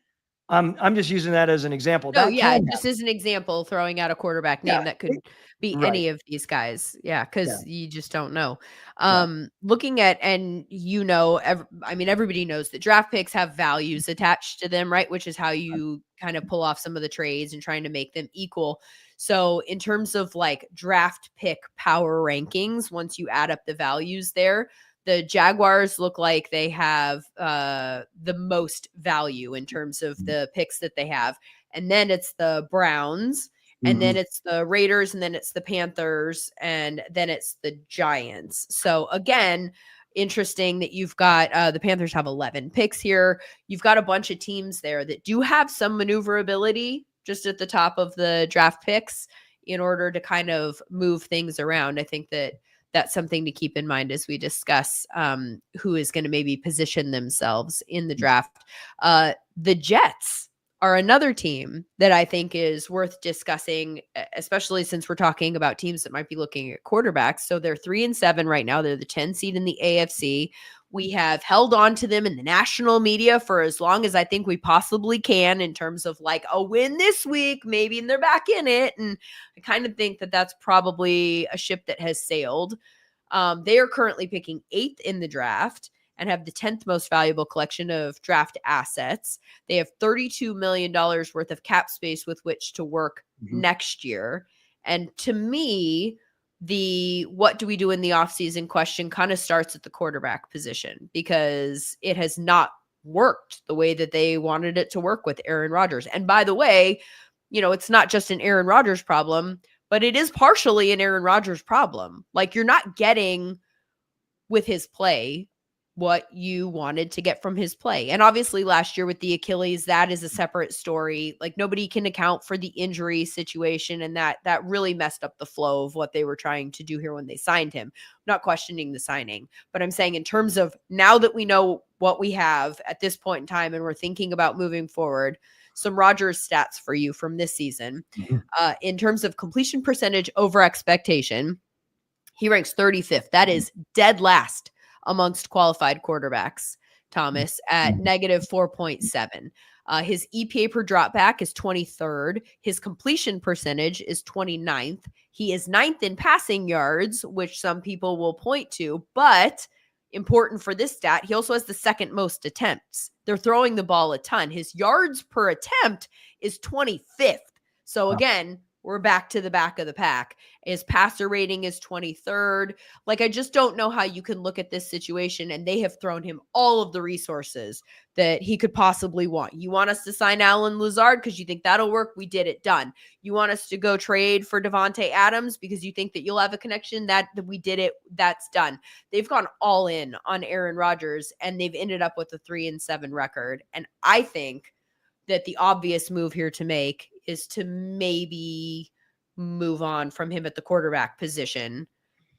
I'm just using that as an example. No, That yeah, can just happen. as an example, throwing out a quarterback Yeah. name that could be Right. any of these guys. Yeah, Yeah. because you just don't know. Yeah. Looking at and I mean, everybody knows that draft picks have values attached to them, right? Which is how you kind of pull off some of the trades and trying to make them equal. So, in terms of like draft pick power rankings, once you add up the values there, the Jaguars look like they have the most value in terms of the picks that they have. And then it's the Browns, and then Mhm. it's the Raiders, and then it's the Panthers, and then it's the Giants. So again, interesting that you've got the Panthers have 11 picks here. You've got a bunch of teams there that do have some maneuverability just at the top of the draft picks in order to kind of move things around. I think that that's something to keep in mind as we discuss who is going to maybe position themselves in the draft. The Jets are another team that I think is worth discussing, especially since we're talking about teams that might be looking at quarterbacks. So they're 3-7 right now. They're the 10 seed in the AFC. We have held on to them in the national media for as long as I think we possibly can in terms of like a win this week, maybe, and they're back in it. And I kind of think that that's probably a ship that has sailed. They are currently picking 8th in the draft and have the 10th most valuable collection of draft assets. They have $32 million worth of cap space with which to work next year. And to me, the what do we do in the offseason question kind of starts at the quarterback position because it has not worked the way that they wanted it to work with Aaron Rodgers. And by the way, it's not just an Aaron Rodgers problem, but it is partially an Aaron Rodgers problem. Like you're not getting with his play what you wanted to get from his play. And obviously last year with the Achilles, that is a separate story. Like nobody can account for the injury situation, and that really messed up the flow of what they were trying to do here when they signed him. I'm not questioning the signing, but I'm saying in terms of now that we know what we have at this point in time and we're thinking about moving forward, some Rodgers stats for you from this season. In terms of completion percentage over expectation, he ranks 35th. That is dead last amongst qualified quarterbacks, Thomas, at negative 4.7. His EPA per dropback is 23rd. His completion percentage is 29th. He is 9th in passing yards, which some people will point to, but important for this stat, he also has the second most attempts. They're throwing the ball a ton. His yards per attempt is 25th. So again, we're back to the back of the pack. His passer rating is 23rd. Like, I just don't know how you can look at this situation, and they have thrown him all of the resources that he could possibly want. You want us to sign Alan Lazard because you think that'll work? We did it. Done. You want us to go trade for Devontae Adams because you think that you'll have a connection? That we did it. That's done. They've gone all in on Aaron Rodgers, and they've ended up with a 3-7 record. And I think that the obvious move here to make is to maybe move on from him at the quarterback position.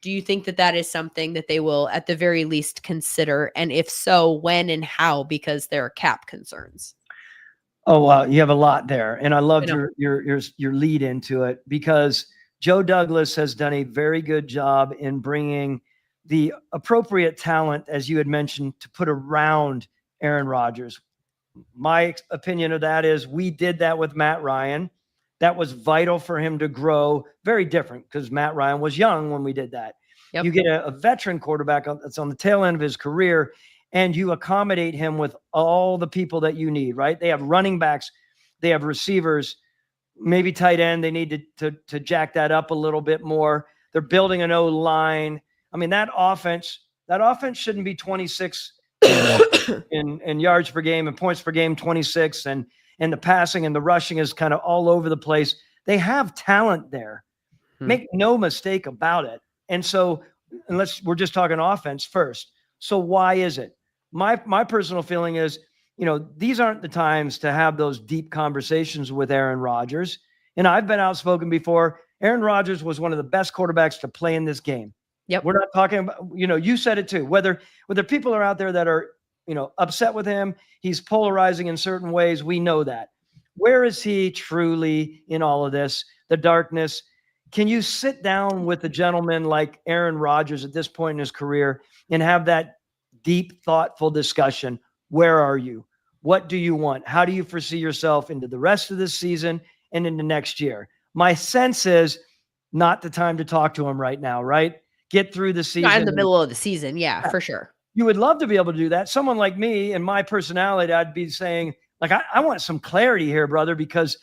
Do you think that that is something that they will at the very least consider? And if so, when and how? Because there are cap concerns. Oh, wow. You have a lot there. And I loved your lead into it because Joe Douglas has done a very good job in bringing the appropriate talent, as you had mentioned, to put around Aaron Rodgers. My opinion of that is we did that with Matt Ryan. That was vital for him to grow. Very different because Matt Ryan was young when we did that. Yep. You get a veteran quarterback that's on the tail end of his career, and you accommodate him with all the people that you need, right? They have running backs, they have receivers, maybe tight end. They need to jack that up a little bit more. They're building an O-line. I mean, that offense shouldn't be 26 in yards per game and points per game, 26, and the passing and the rushing is kind of all over the place. They have talent there. Make no mistake about it. And so, we're just talking offense first. So why is it? My personal feeling is, these aren't the times to have those deep conversations with Aaron Rodgers. And I've been outspoken before. Aaron Rodgers was one of the best quarterbacks to play in this game. Yep. We're not talking about, you said it too, whether people are out there that are, upset with him, he's polarizing in certain ways. We know that. Where is he truly in all of this? The darkness. Can you sit down with a gentleman like Aaron Rodgers at this point in his career and have that deep, thoughtful discussion? Where are you? What do you want? How do you foresee yourself into the rest of this season and into next year? My sense is not the time to talk to him right now, right? Get through the Not in season. the middle of the season. Yeah, for sure. You would love to be able to do that. Someone like me and my personality, I'd be saying, like, I want some clarity here, brother, because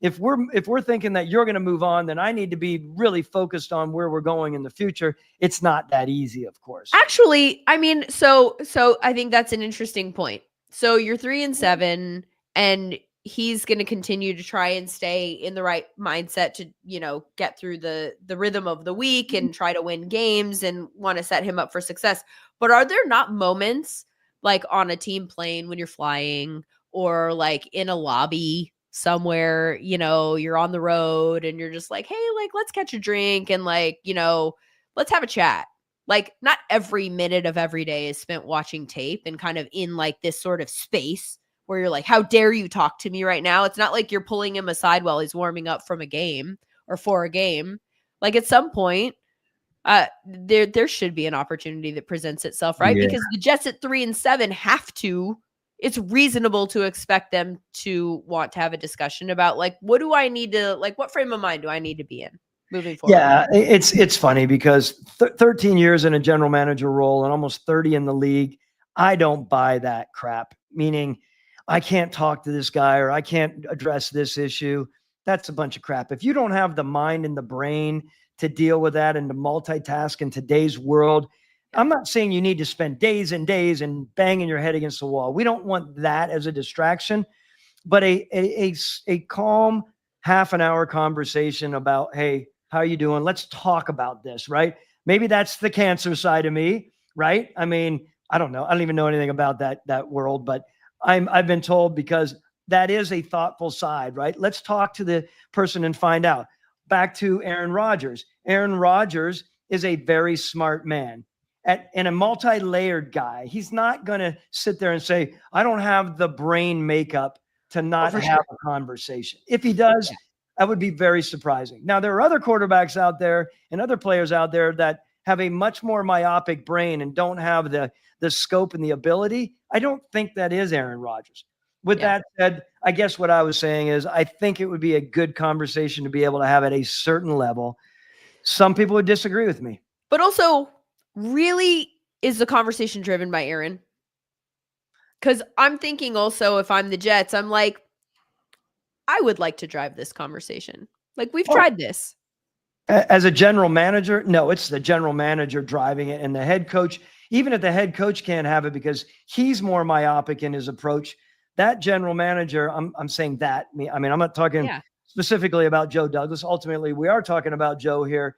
if we're thinking that you're going to move on, then I need to be really focused on where we're going in the future. It's not that easy, of course. Actually, I mean, so I think that's an interesting point. So you're 3-7, and he's going to continue to try and stay in the right mindset to, get through the rhythm of the week and try to win games and want to set him up for success. But are there not moments like on a team plane when you're flying, or like in a lobby somewhere, you're on the road and you're just like, hey, like, let's catch a drink and like, let's have a chat. Like, not every minute of every day is spent watching tape and kind of in like this sort of space where you're like, how dare you talk to me right now? It's not like you're pulling him aside while he's warming up from a game or for a game. Like, at some point, there should be an opportunity that presents itself, right? Yeah. Because the Jets at 3-7 have to. It's reasonable to expect them to want to have a discussion about like, what do I need to, like, what frame of mind do I need to be in moving forward? Yeah, it's funny because 13 years in a general manager role and almost 30 in the league, I don't buy that crap. Meaning, I can't talk to this guy or I can't address this issue. That's a bunch of crap. If you don't have the mind and the brain to deal with that and to multitask in today's world, I'm not saying you need to spend days and days and banging your head against the wall. We don't want that as a distraction, but a calm half an hour conversation about, hey, how are you doing? Let's talk about this, right? Maybe that's the cancer side of me, right? I mean, I don't know. I don't even know anything about that world, but I've been told because that is a thoughtful side, right? Let's talk to the person and find out. Back to Aaron Rodgers. Aaron Rodgers is a very smart man and a multi-layered guy. He's not going to sit there and say, I don't have the brain makeup to not have a conversation. If he does, that would be very surprising. Now, there are other quarterbacks out there and other players out there that have a much more myopic brain and don't have the scope and the ability. I don't think that is Aaron Rodgers. With that said, I guess what I was saying is I think it would be a good conversation to be able to have at a certain level. Some people would disagree with me. But also, really, is the conversation driven by Aaron? Because I'm thinking also, if I'm the Jets, I'm like, I would like to drive this conversation. Like, we've tried this. As a general manager, no, it's the general manager driving it. And the head coach, even if the head coach can't have it because he's more myopic in his approach, that general manager, I'm saying that. I mean, I'm not talking specifically about Joe Douglas. Ultimately, we are talking about Joe here.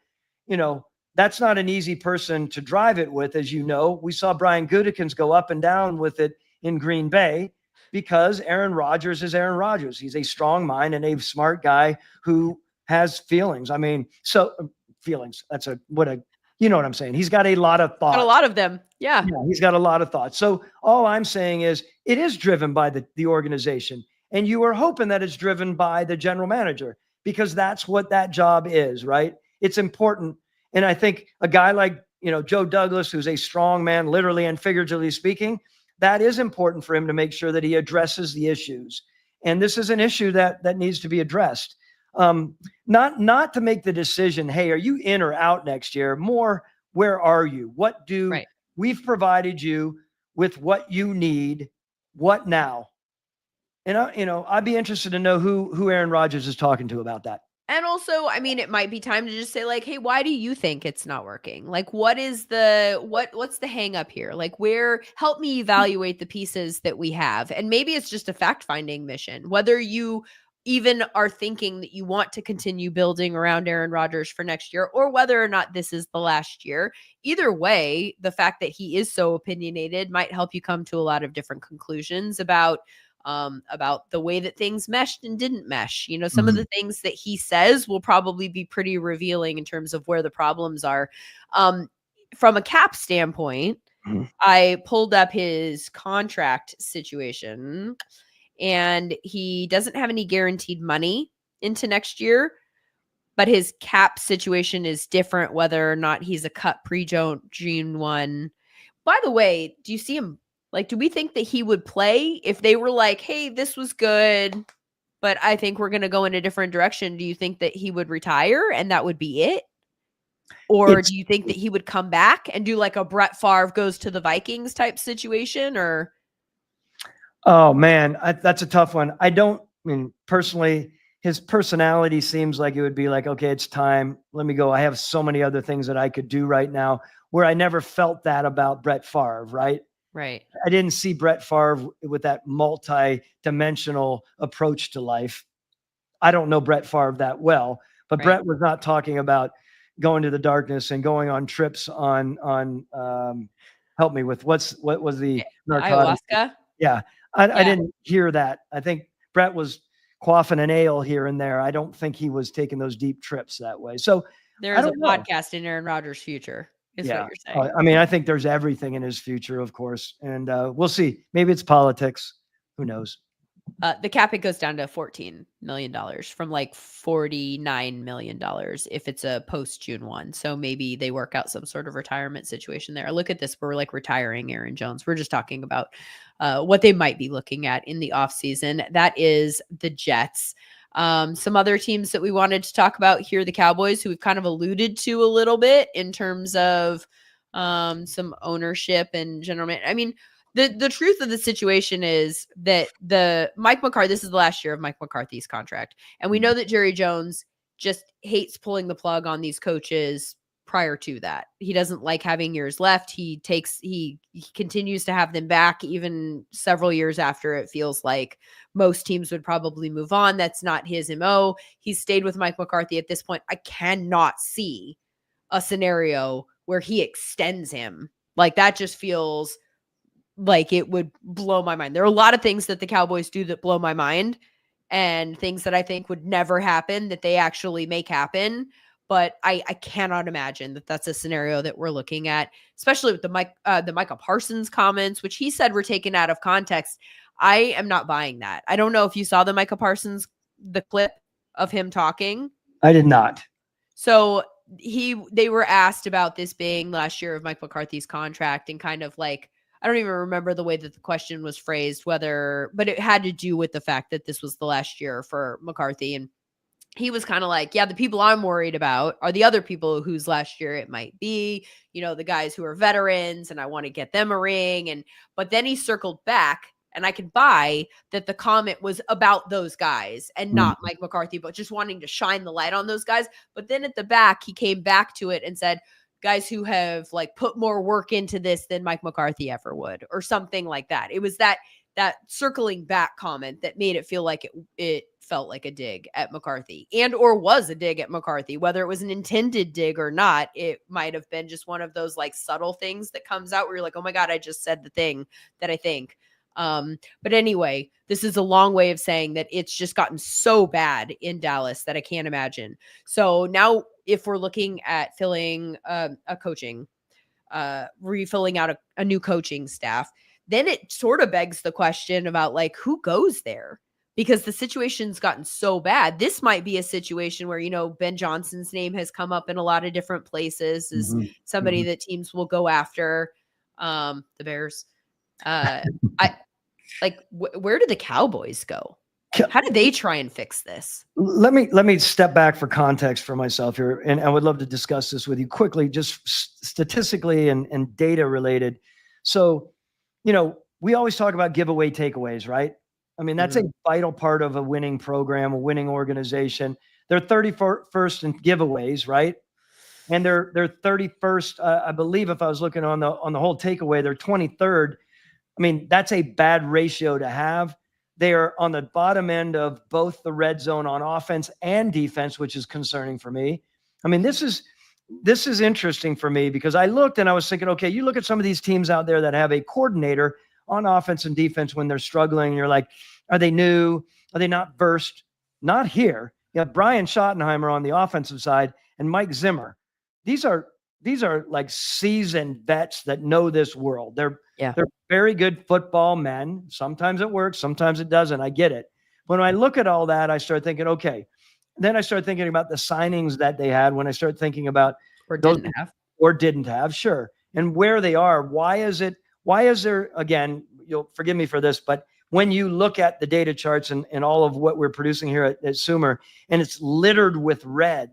That's not an easy person to drive it with, as you know. We saw Brian Gutekunst go up and down with it in Green Bay because Aaron Rodgers is Aaron Rodgers. He's a strong mind and a smart guy who has feelings. I mean, feelings. You know what I'm saying? He's got a lot of thoughts. Got a lot of them. Yeah. He's got a lot of thoughts. So all I'm saying is it is driven by the organization. And you are hoping that it's driven by the general manager because that's what that job is, right? It's important. And I think a guy like, Joe Douglas, who's a strong man, literally and figuratively speaking, that is important for him to make sure that he addresses the issues. And this is an issue that needs to be addressed. Not to make the decision, hey, are you in or out next year? More, where are you? We've provided you with what you need? What now? And I'd be interested to know who Aaron Rodgers is talking to about that. And also, I mean, it might be time to just say like, hey, why do you think it's not working? Like, what's the hang up here? Like, help me evaluate the pieces that we have. And maybe it's just a fact-finding mission, whether you even are thinking that you want to continue building around Aaron Rodgers for next year, or whether or not this is the last year. Either way, the fact that he is so opinionated might help you come to a lot of different conclusions about the way that things meshed and didn't mesh. Some of the things that he says will probably be pretty revealing in terms of where the problems are. From a cap standpoint, I pulled up his contract situation, and he doesn't have any guaranteed money into next year, but his cap situation is different whether or not he's a cut pre-June 1. By the way, do you see him Like, do we think that he would play if they were like, hey, this was good, but I think we're going to go in a different direction? Do you think that he would retire and that would be it? Or It's do you think that he would come back and do like a Brett Favre goes to the Vikings type situation? Or Oh man, that's a tough one. I mean, personally, his personality seems like it would be like, okay, it's time. Let me go. I have so many other things that I could do right now. Where I never felt that about Brett Favre, right? right. I didn't see Brett Favre with that multi-dimensional approach to life. I don't know Brett Favre that well, but Right. Brett was not talking about going to the darkness and going on trips on help me with what was the narcotic? Ayahuasca. Yeah, I Yeah. didn't hear that. I think Brett was quaffing an ale here and there. I don't think he was taking those deep trips that way. So There I is a don't know. podcast in Aaron Rodgers' future, is what Yeah. you're saying. I mean, I think there's everything in his future, of course. And we'll see. Maybe it's politics. Who knows? The cap it goes down to $14 million from like $49 million if it's a post June 1. So maybe they work out some sort of retirement situation there. Look at this. We're like retiring Aaron Jones. We're just talking about what they might be looking at in the offseason. That is the Jets. Some other teams that we wanted to talk about here, the Cowboys, who we've kind of alluded to a little bit in terms of some ownership and general man. I mean, the truth of the situation is that Mike McCarthy, this is the last year of Mike McCarthy's contract. And we know that Jerry Jones just hates pulling the plug on these coaches prior to that. He doesn't like having years left. He continues to have them back even several years after it feels like most teams would probably move on. That's not his MO. He's stayed with Mike McCarthy at this point. I cannot see a scenario where he extends him. Like that just feels like it would blow my mind. There are a lot of things that the Cowboys do that blow my mind and things that I think would never happen that they actually make happen. But I cannot imagine that that's a scenario that we're looking at, especially with the Micah Parsons comments, which he said were taken out of context. I am not buying that. I don't know if you saw the Micah Parsons, the clip of him talking. I did not. So they were asked about this being last year of Mike McCarthy's contract and kind of like, I don't even remember the way that the question was phrased, but it had to do with the fact that this was the last year for McCarthy. And he was kind of like, yeah, the people I'm worried about are the other people whose last year it might be, the guys who are veterans and I want to get them a ring. But then he circled back and I could buy that the comment was about those guys and not Mike McCarthy, but just wanting to shine the light on those guys. But then at the back, he came back to it and said, guys who have like put more work into this than Mike McCarthy ever would, or something like that. It was that circling back comment that made it feel like it felt like a dig at McCarthy or was a dig at McCarthy, whether it was an intended dig or not. It might've been just one of those like subtle things that comes out where you're like, oh my God, I just said the thing that I think. But anyway, this is a long way of saying that it's just gotten so bad in Dallas that I can't imagine. So now if we're looking at filling refilling out a new coaching staff, then it sort of begs the question about like who goes there, because the situation's gotten so bad. This might be a situation where, Ben Johnson's name has come up in a lot of different places as somebody that teams will go after. The Bears. Where do the Cowboys go? How do they try and fix this? Let me step back for context for myself here. And I would love to discuss this with you quickly, just statistically and data related. So, we always talk about giveaway takeaways, right? I mean, that's a vital part of a winning program, a winning organization. They're 31st in giveaways, right? And they're 31st, I believe, if I was looking on the whole takeaway, they're 23rd. I mean, that's a bad ratio to have. They are on the bottom end of both the red zone on offense and defense, which is concerning for me. I mean, this is interesting for me because I looked and I was thinking, okay, you look at some of these teams out there that have a coordinator on offense and defense when they're struggling. And you're like, are they new? Are they not versed? Not here. You have Brian Schottenheimer on the offensive side and Mike Zimmer. These are like seasoned vets that know this world. They're very good football men. Sometimes it works, sometimes it doesn't. I get it. When I look at all that, I start thinking, okay. Then I start thinking about the signings that they had. When I start thinking about or didn't have, sure, and where they are. Why is it Why is there, again, you'll forgive me for this, but when you look at the data charts and all of what we're producing here at Sumer, and it's littered with red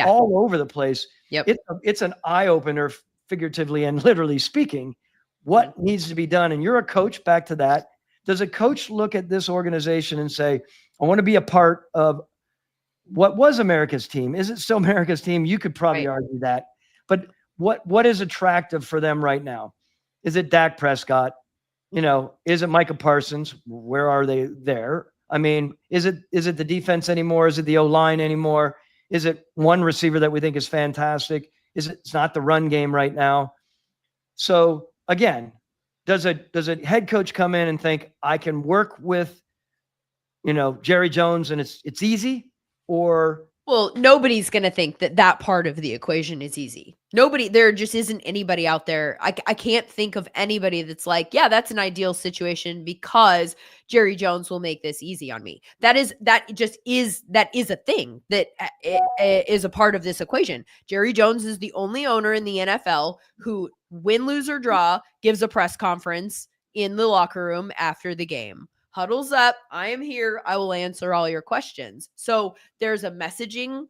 all over the place, it's an eye opener, figuratively and literally speaking, what needs to be done. And you're a coach, back to that. Does a coach look at this organization and say, I want to be a part of what was America's team? Is it still America's team? You could probably argue that. But what is attractive for them right now? Is it Dak Prescott? Is it Micah Parsons? Where are they there? I mean, is it the defense anymore? Is it the O-line anymore? Is it one receiver that we think is fantastic? It's not the run game right now? So again, does a head coach come in and think, I can work with, Jerry Jones and it's easy? Or well, nobody's going to think that part of the equation is easy. There just isn't anybody out there. I can't think of anybody that's like, yeah, that's an ideal situation because Jerry Jones will make this easy on me. That is a thing that is a part of this equation. Jerry Jones is the only owner in the NFL who, win, lose, or draw, gives a press conference in the locker room after the game. Huddles up. I am here. I will answer all your questions. So there's a messaging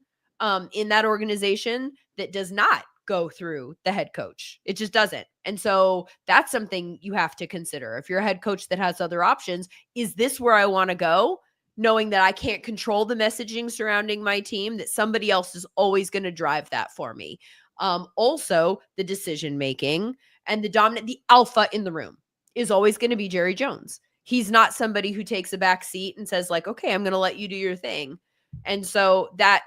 in that organization that does not go through the head coach. It just doesn't. And so that's something you have to consider. If you're a head coach that has other options, is this where I want to go? Knowing that I can't control the messaging surrounding my team, that somebody else is always going to drive that for me. Also, the decision-making and the alpha in the room is always going to be Jerry Jones. He's not somebody who takes a back seat and says like, okay, I'm going to let you do your thing. And so that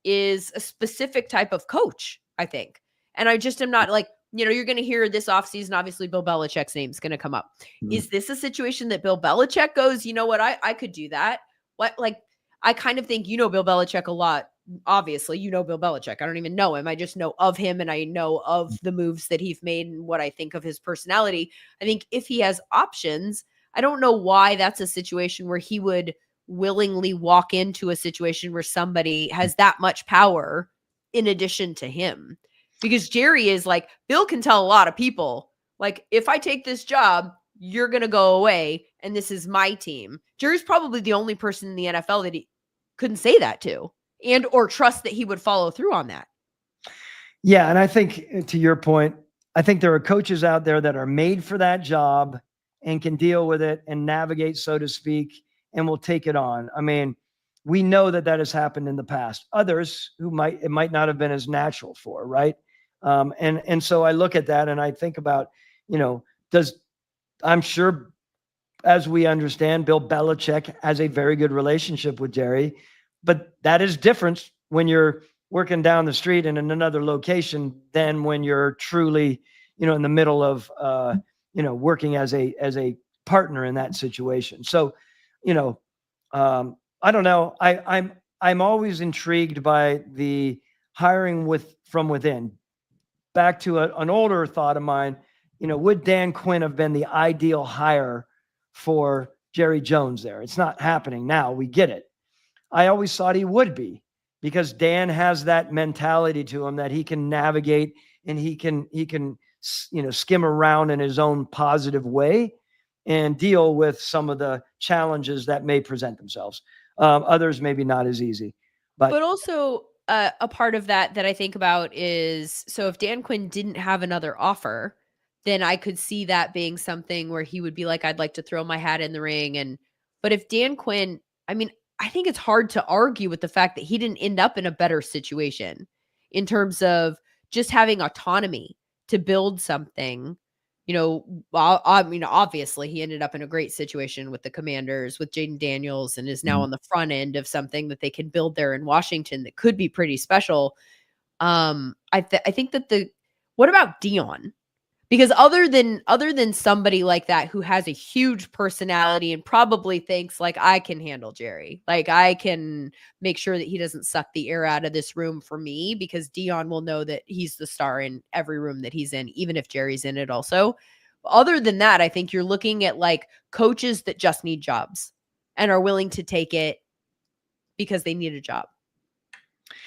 is a specific type of coach, I think. And I just am not like, you're going to hear this offseason, obviously Bill Belichick's name is going to come up. Mm-hmm. Is this a situation that Bill Belichick goes, you know what, I could do that? I kind of think, Bill Belichick a lot. Obviously, Bill Belichick. I don't even know him. I just know of him and I know of the moves that he's made and what I think of his personality. I think if he has options, I don't know why that's a situation where he would willingly walk into a situation where somebody has that much power in addition to him. Because Jerry is like, Bill can tell a lot of people, like, if I take this job, you're going to go away and this is my team. Jerry's probably the only person in the NFL that he couldn't say that to and or trust that he would follow through on that. Yeah, and I think, to your point, I think there are coaches out there that are made for that job and can deal with it and navigate, so to speak, and will take it on. I mean, we know that has happened in the past. Others who it might not have been as natural for, right? And so I look at that and I think about, I'm sure, as we understand, Bill Belichick has a very good relationship with Jerry, but that is different when you're working down the street in another location than when you're truly, in the middle of, working as a partner in that situation. So, I don't know. I'm always intrigued by the hiring from within. Back to an older thought of mine, would Dan Quinn have been the ideal hire for Jerry Jones there? It's not happening now. We get it. I always thought he would be, because Dan has that mentality to him that he can navigate and he can skim around in his own positive way and deal with some of the challenges that may present themselves. Others maybe not as easy. But also a part of that I think about is, so if Dan Quinn didn't have another offer, then I could see that being something where he would be like, I'd like to throw my hat in the ring. But if Dan Quinn, I mean, I think it's hard to argue with the fact that he didn't end up in a better situation in terms of just having autonomy to build something. Obviously he ended up in a great situation with the Commanders with Jaden Daniels and is now on the front end of something that they can build there in Washington that could be pretty special. I think that what about Dion? Because other than somebody like that who has a huge personality and probably thinks like, I can handle Jerry, like I can make sure that he doesn't suck the air out of this room for me, because Dion will know that he's the star in every room that he's in, even if Jerry's in it also. Other than that, I think you're looking at like coaches that just need jobs and are willing to take it because they need a job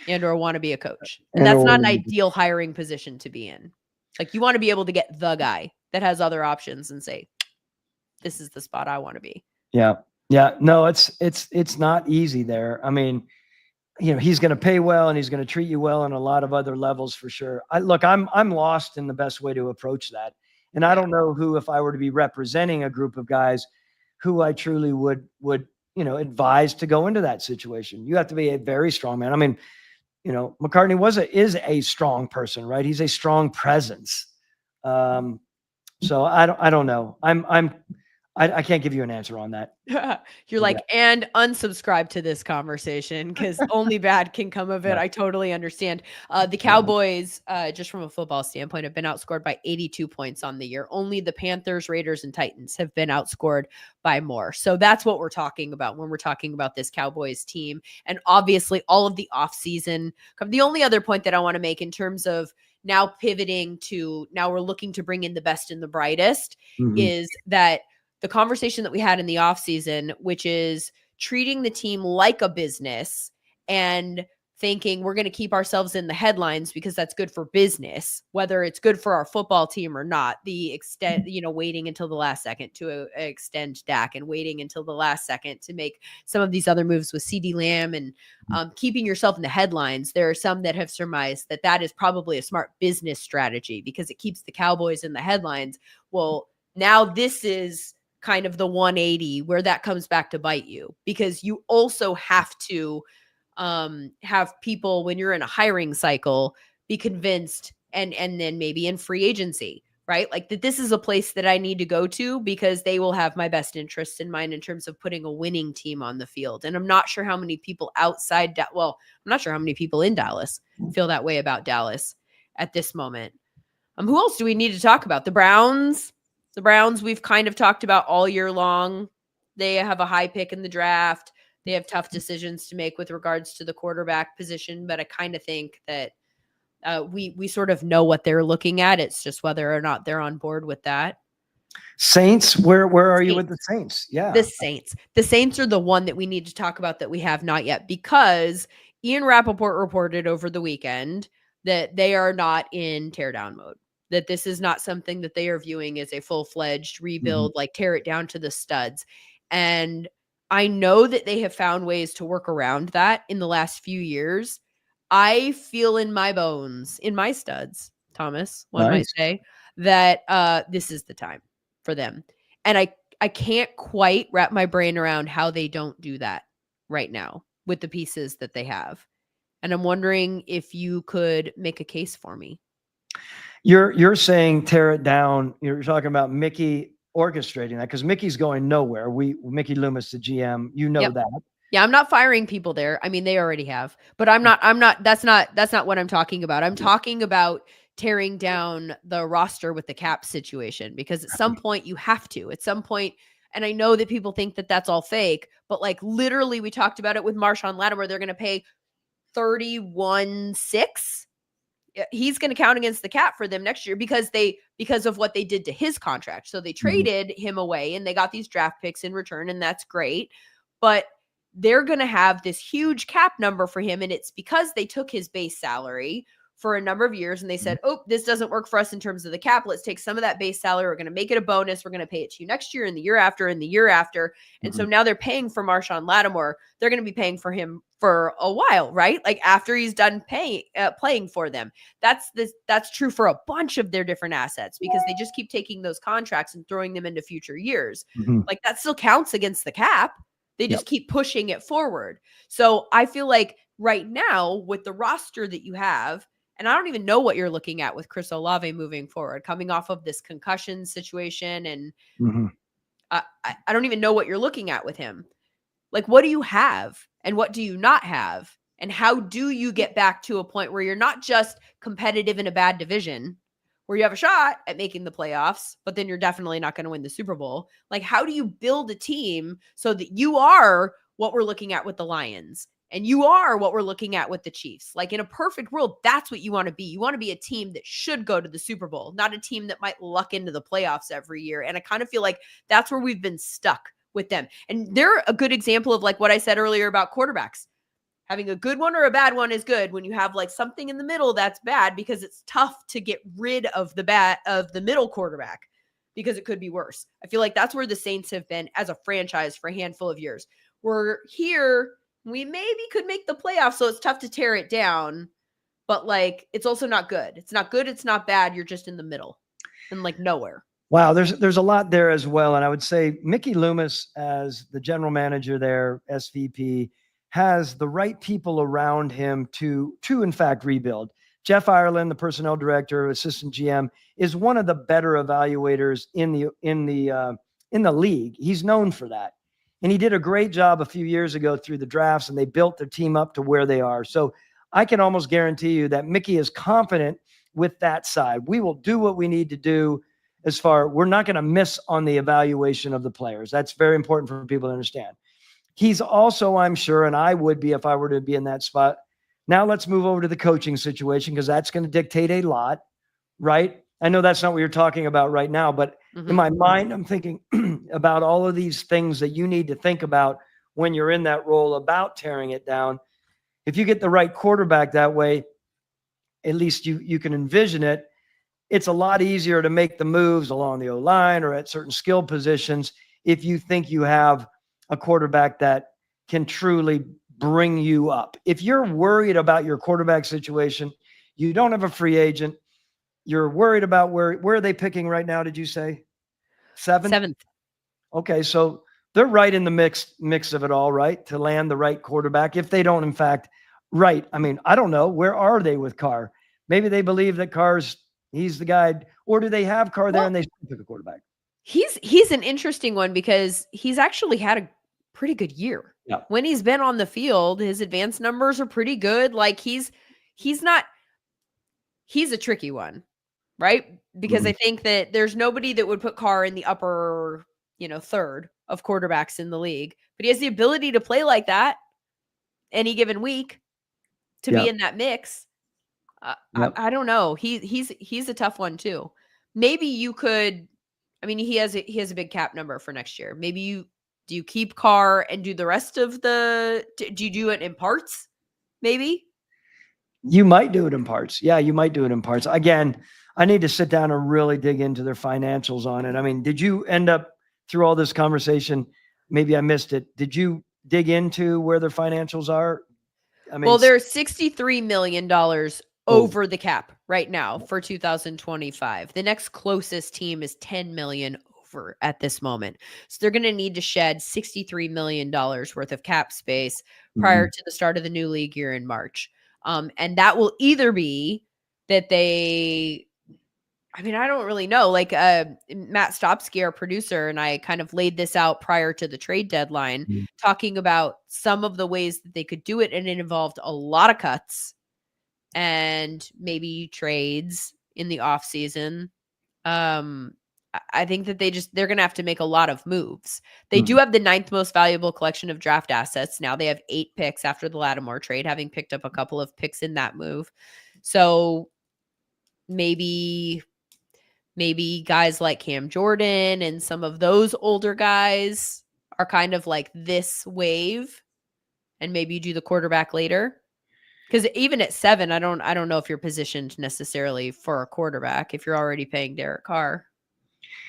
and or want to be a coach. And that's not an ideal hiring position to be in. Like, you want to be able to get the guy. that has other options and say, this is the spot I want to be. Yeah. Yeah. No, it's not easy there. I mean, he's going to pay well and he's going to treat you well on a lot of other levels for sure. I'm lost in the best way to approach that. And I don't know who, if I were to be representing a group of guys, who I truly would, advise to go into that situation. You have to be a very strong man. I mean, McCartney is a strong person, right? He's a strong presence. So I don't know. I can't give you an answer on that. You're like, and unsubscribe to this conversation because only bad can come of it. I totally understand. The Cowboys, just from a football standpoint, have been outscored by 82 points on the year. Only the Panthers, Raiders, and Titans have been outscored by more. So that's what we're talking about when we're talking about this Cowboys team. And obviously all of the offseason. The only other point that I want to make in terms of now pivoting to now we're looking to bring in the best and the brightest is that the conversation that we had in the offseason, which is treating the team like a business and thinking we're going to keep ourselves in the headlines because that's good for business, whether it's good for our football team or not. The extent, waiting until the last second to extend Dak and waiting until the last second to make some of these other moves with CeeDee Lamb and keeping yourself in the headlines. There are some that have surmised that is probably a smart business strategy because it keeps the Cowboys in the headlines. Well, now this is kind of the 180 where that comes back to bite you because you also have to have people when you're in a hiring cycle be convinced and then maybe in free agency, right? Like that this is a place that I need to go to because they will have my best interests in mind in terms of putting a winning team on the field. And I'm not sure how many people I'm not sure how many people in Dallas feel that way about Dallas at this moment. Who else do we need to talk about? The Browns. The Browns, we've kind of talked about all year long. They have a high pick in the draft. They have tough decisions to make with regards to the quarterback position, but I kind of think that we sort of know what they're looking at. It's just whether or not they're on board with that. Saints, where are you with the Saints? Yeah. The Saints. The Saints are the one that we need to talk about that we have not yet because Ian Rappaport reported over the weekend that they are not in teardown mode. That this is not something that they are viewing as a full-fledged rebuild, like tear it down to the studs. And I know that they have found ways to work around that in the last few years. I feel in my bones, in my studs, Thomas, one might say, that this is the time for them. And I can't quite wrap my brain around how they don't do that right now with the pieces that they have. And I'm wondering if you could make a case for me. You're saying tear it down. You're talking about Mickey orchestrating that because Mickey's going nowhere. Mickey Loomis, the GM, that. Yeah, I'm not firing people there. I mean, they already have, but I'm not, that's not what I'm talking about. I'm talking about tearing down the roster with the cap situation because at some point you have to, and I know that people think that that's all fake, but like literally we talked about it with Marshawn Lattimore. They're going to pay $31.6. He's going to count against the cap for them next year because of what they did to his contract. So they traded him away and they got these draft picks in return, and that's great. But they're going to have this huge cap number for him, and it's because they took his base salary for a number of years and they said, oh, this doesn't work for us in terms of the cap. Let's take some of that base salary. We're going to make it a bonus. We're going to pay it to you next year and the year after and the year after. And so now they're paying for Marshawn Lattimore. They're going to be paying for him for a while, right? Like after he's done playing for them. That's true for a bunch of their different assets because they just keep taking those contracts and throwing them into future years. Like that still counts against the cap. They just keep pushing it forward. So I feel like right now with the roster that you have, and I don't even know what you're looking at with Chris Olave moving forward, coming off of this concussion situation. And I don't even know what you're looking at with him. Like, what do you have and what do you not have? And how do you get back to a point where you're not just competitive in a bad division, where you have a shot at making the playoffs, but then you're definitely not going to win the Super Bowl? Like, how do you build a team so that you are what we're looking at with the Lions? And you are what we're looking at with the Chiefs. Like in a perfect world, that's what you want to be. You want to be a team that should go to the Super Bowl, not a team that might luck into the playoffs every year. And I kind of feel like that's where we've been stuck with them. And they're a good example of like what I said earlier about quarterbacks. Having a good one or a bad one is good. When you have like something in the middle, that's bad because it's tough to get rid of the middle quarterback. because it could be worse. I feel like that's where the Saints have been as a franchise for a handful of years. We're here, we maybe could make the playoffs, so it's tough to tear it down, but like it's also not good. It's not good, it's not bad. You're just in the middle and like nowhere. Wow, there's a lot there as well. And I would say Mickey Loomis, as the general manager there, SVP, has the right people around him to in fact rebuild. Jeff Ireland, the personnel director, assistant GM, is one of the better evaluators in the league. He's known for that. And he did a great job a few years ago through the drafts, and they built their team up to where they are. So I can almost guarantee you that Mickey is confident with that side. We will do what we need to do we're not going to miss on the evaluation of the players. That's very important for people to understand. He's also, I'm sure, and I would be if I were to be in that spot. Now let's move over to the coaching situation, because that's going to dictate a lot, right? I know that's not what you're talking about right now, but in my mind, I'm thinking about all of these things that you need to think about when you're in that role about tearing it down. If you get the right quarterback that way, at least you can envision it. It's a lot easier to make the moves along the O-line or at certain skill positions if you think you have a quarterback that can truly bring you up. If you're worried about your quarterback situation, you don't have a free agent, you're worried about where are they picking right now, did you say? Seventh? Okay, so they're right in the mix of it all, right? To land the right quarterback. If they don't, in fact, right. I mean, I don't know. Where are they with Carr? Maybe they believe that he's the guy, or do they have Carr there and they pick a quarterback? He's an interesting one because he's actually had a pretty good year. Yeah. When he's been on the field, his advanced numbers are pretty good. Like he's a tricky one, right? Because I think that there's nobody that would put Carr in the upper, third of quarterbacks in the league, but he has the ability to play like that any given week to be in that mix. I don't know. He's a tough one too. Maybe you could. I mean, he has a big cap number for next year. Maybe do you keep Carr and do the rest of do you do it in parts? Maybe you might do it in parts. Yeah, you might do it in parts. Again, I need to sit down and really dig into their financials on it. I mean, did you end up through all this conversation? Maybe I missed it. Did you dig into where their financials are? I mean, well, they're $63 million over the cap right now for 2025. The next closest team is 10 million over at this moment. So they're going to need to shed $63 million worth of cap space prior to the start of the new league year in March. And that will either be that I don't really know. Like Matt Stopsky, our producer, and I kind of laid this out prior to the trade deadline, talking about some of the ways that they could do it. And it involved a lot of cuts and maybe trades in the off season. I think that they're going to have to make a lot of moves. They do have the 9th most valuable collection of draft assets. Now they have 8 picks after the Lattimore trade, having picked up a couple of picks in that move. So maybe guys like Cam Jordan and some of those older guys are kind of like this wave, and maybe you do the quarterback later. Because even at 7, I don't know if you're positioned necessarily for a quarterback if you're already paying Derek Carr.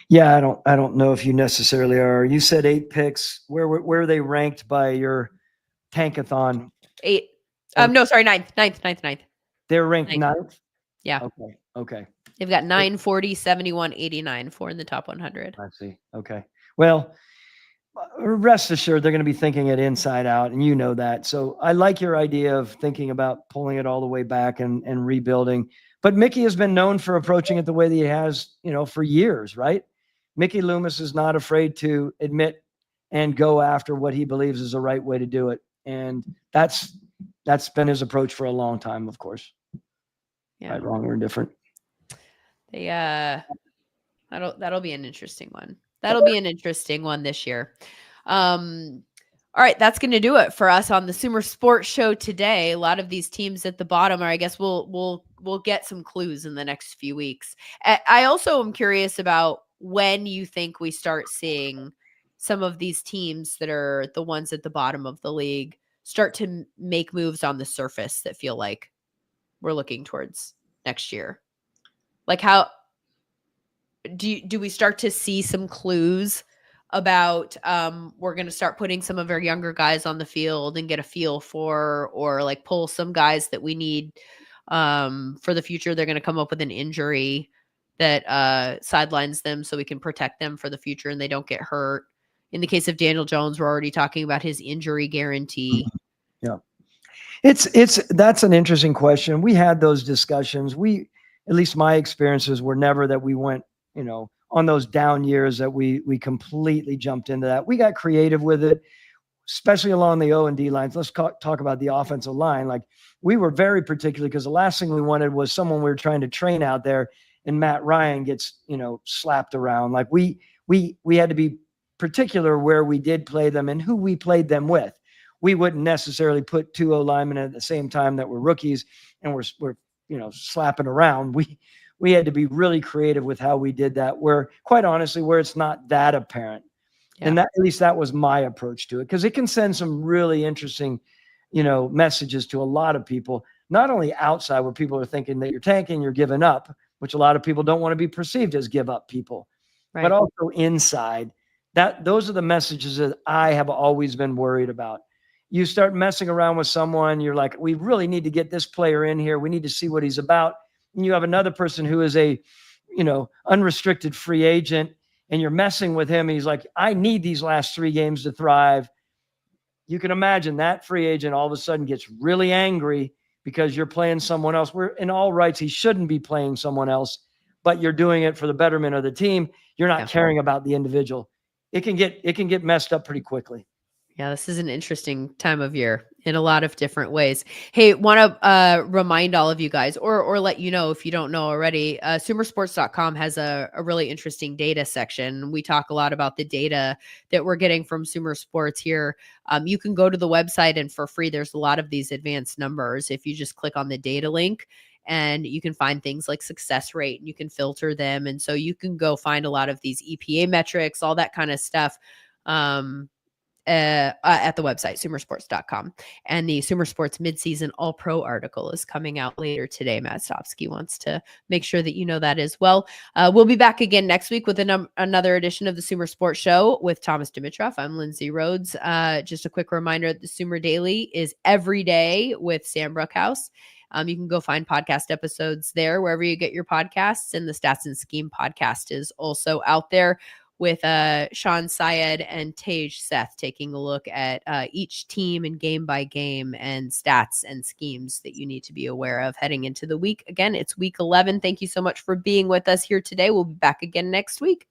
Yeah, I don't know if you necessarily are. You said 8 picks. Where are they ranked by your tankathon? 8. No, sorry, 9th. They're ranked 9th? Yeah. Okay. They've got 9, 40, 71, 89, 4 in the top 100. I see. Okay. Well, rest assured they're going to be thinking it inside out, and you know that. So I like your idea of thinking about pulling it all the way back and rebuilding. But Mickey has been known for approaching it the way that he has, for years, right? Mickey Loomis is not afraid to admit and go after what he believes is the right way to do it. And that's been his approach for a long time, of course. Yeah. Right, wrong, or indifferent. That'll be an interesting one. That'll be an interesting one this year. All right, that's going to do it for us on the SumerSports show today. A lot of these teams at the bottom, or I guess we'll get some clues in the next few weeks. I also am curious about when you think we start seeing some of these teams that are the ones at the bottom of the league start to make moves on the surface that feel like we're looking towards next year. Like how do we start to see some clues about we're going to start putting some of our younger guys on the field and get a feel for, or like pull some guys that we need for the future? They're going to come up with an injury that sidelines them so we can protect them for the future and they don't get hurt. In the case of Daniel Jones, we're already talking about his injury guarantee. Yeah. That's an interesting question. We had those discussions. At least my experiences were never that we went, on those down years that we completely jumped into that. We got creative with it, especially along the O&D lines. Let's talk about the offensive line. Like, we were very particular because the last thing we wanted was someone we were trying to train out there and Matt Ryan gets, slapped around. Like, we had to be particular where we did play them and who we played them with. We wouldn't necessarily put 2 O linemen at the same time that were rookies and we're slapping around. We had to be really creative with how we did that, where, quite honestly, where it's not that apparent. Yeah. And at least that was my approach to it, because it can send some really interesting, messages to a lot of people, not only outside where people are thinking that you're tanking, you're giving up, which a lot of people don't want to be perceived as give up people, right, but also inside. Those are the messages that I have always been worried about. You start messing around with someone, you're like, we really need to get this player in here. We need to see what he's about. And you have another person who is a, unrestricted free agent, and you're messing with him. And he's like, I need these last 3 games to thrive. You can imagine that free agent all of a sudden gets really angry because you're playing someone else. Where in all rights, he shouldn't be playing someone else, but you're doing it for the betterment of the team. You're not caring about the individual. It can get messed up pretty quickly. Yeah, this is an interesting time of year in a lot of different ways. Hey, want to remind all of you guys, or let you know if you don't know already, SumerSports.com has a really interesting data section. We talk a lot about the data that we're getting from Sumer Sports here. You can go to the website and for free, there's a lot of these advanced numbers. If you just click on the data link, and you can find things like success rate and you can filter them. And so you can go find a lot of these EPA metrics, all that kind of stuff. At the website, SumerSports.com. And the Sumer Sports midseason All-Pro article is coming out later today. Matt Stopsky wants to make sure that you know that as well. We'll be back again next week with another edition of the Sumer Sports Show with Thomas Dimitroff. I'm Lindsay Rhodes. Just a quick reminder, the Sumer Daily is every day with Sam Brookhouse. You can go find podcast episodes there, wherever you get your podcasts. And the Stats and Scheme podcast is also out there, with Sean Syed and Tej Seth taking a look at each team and game by game and stats and schemes that you need to be aware of heading into the week. Again, it's week 11. Thank you so much for being with us here today. We'll be back again next week.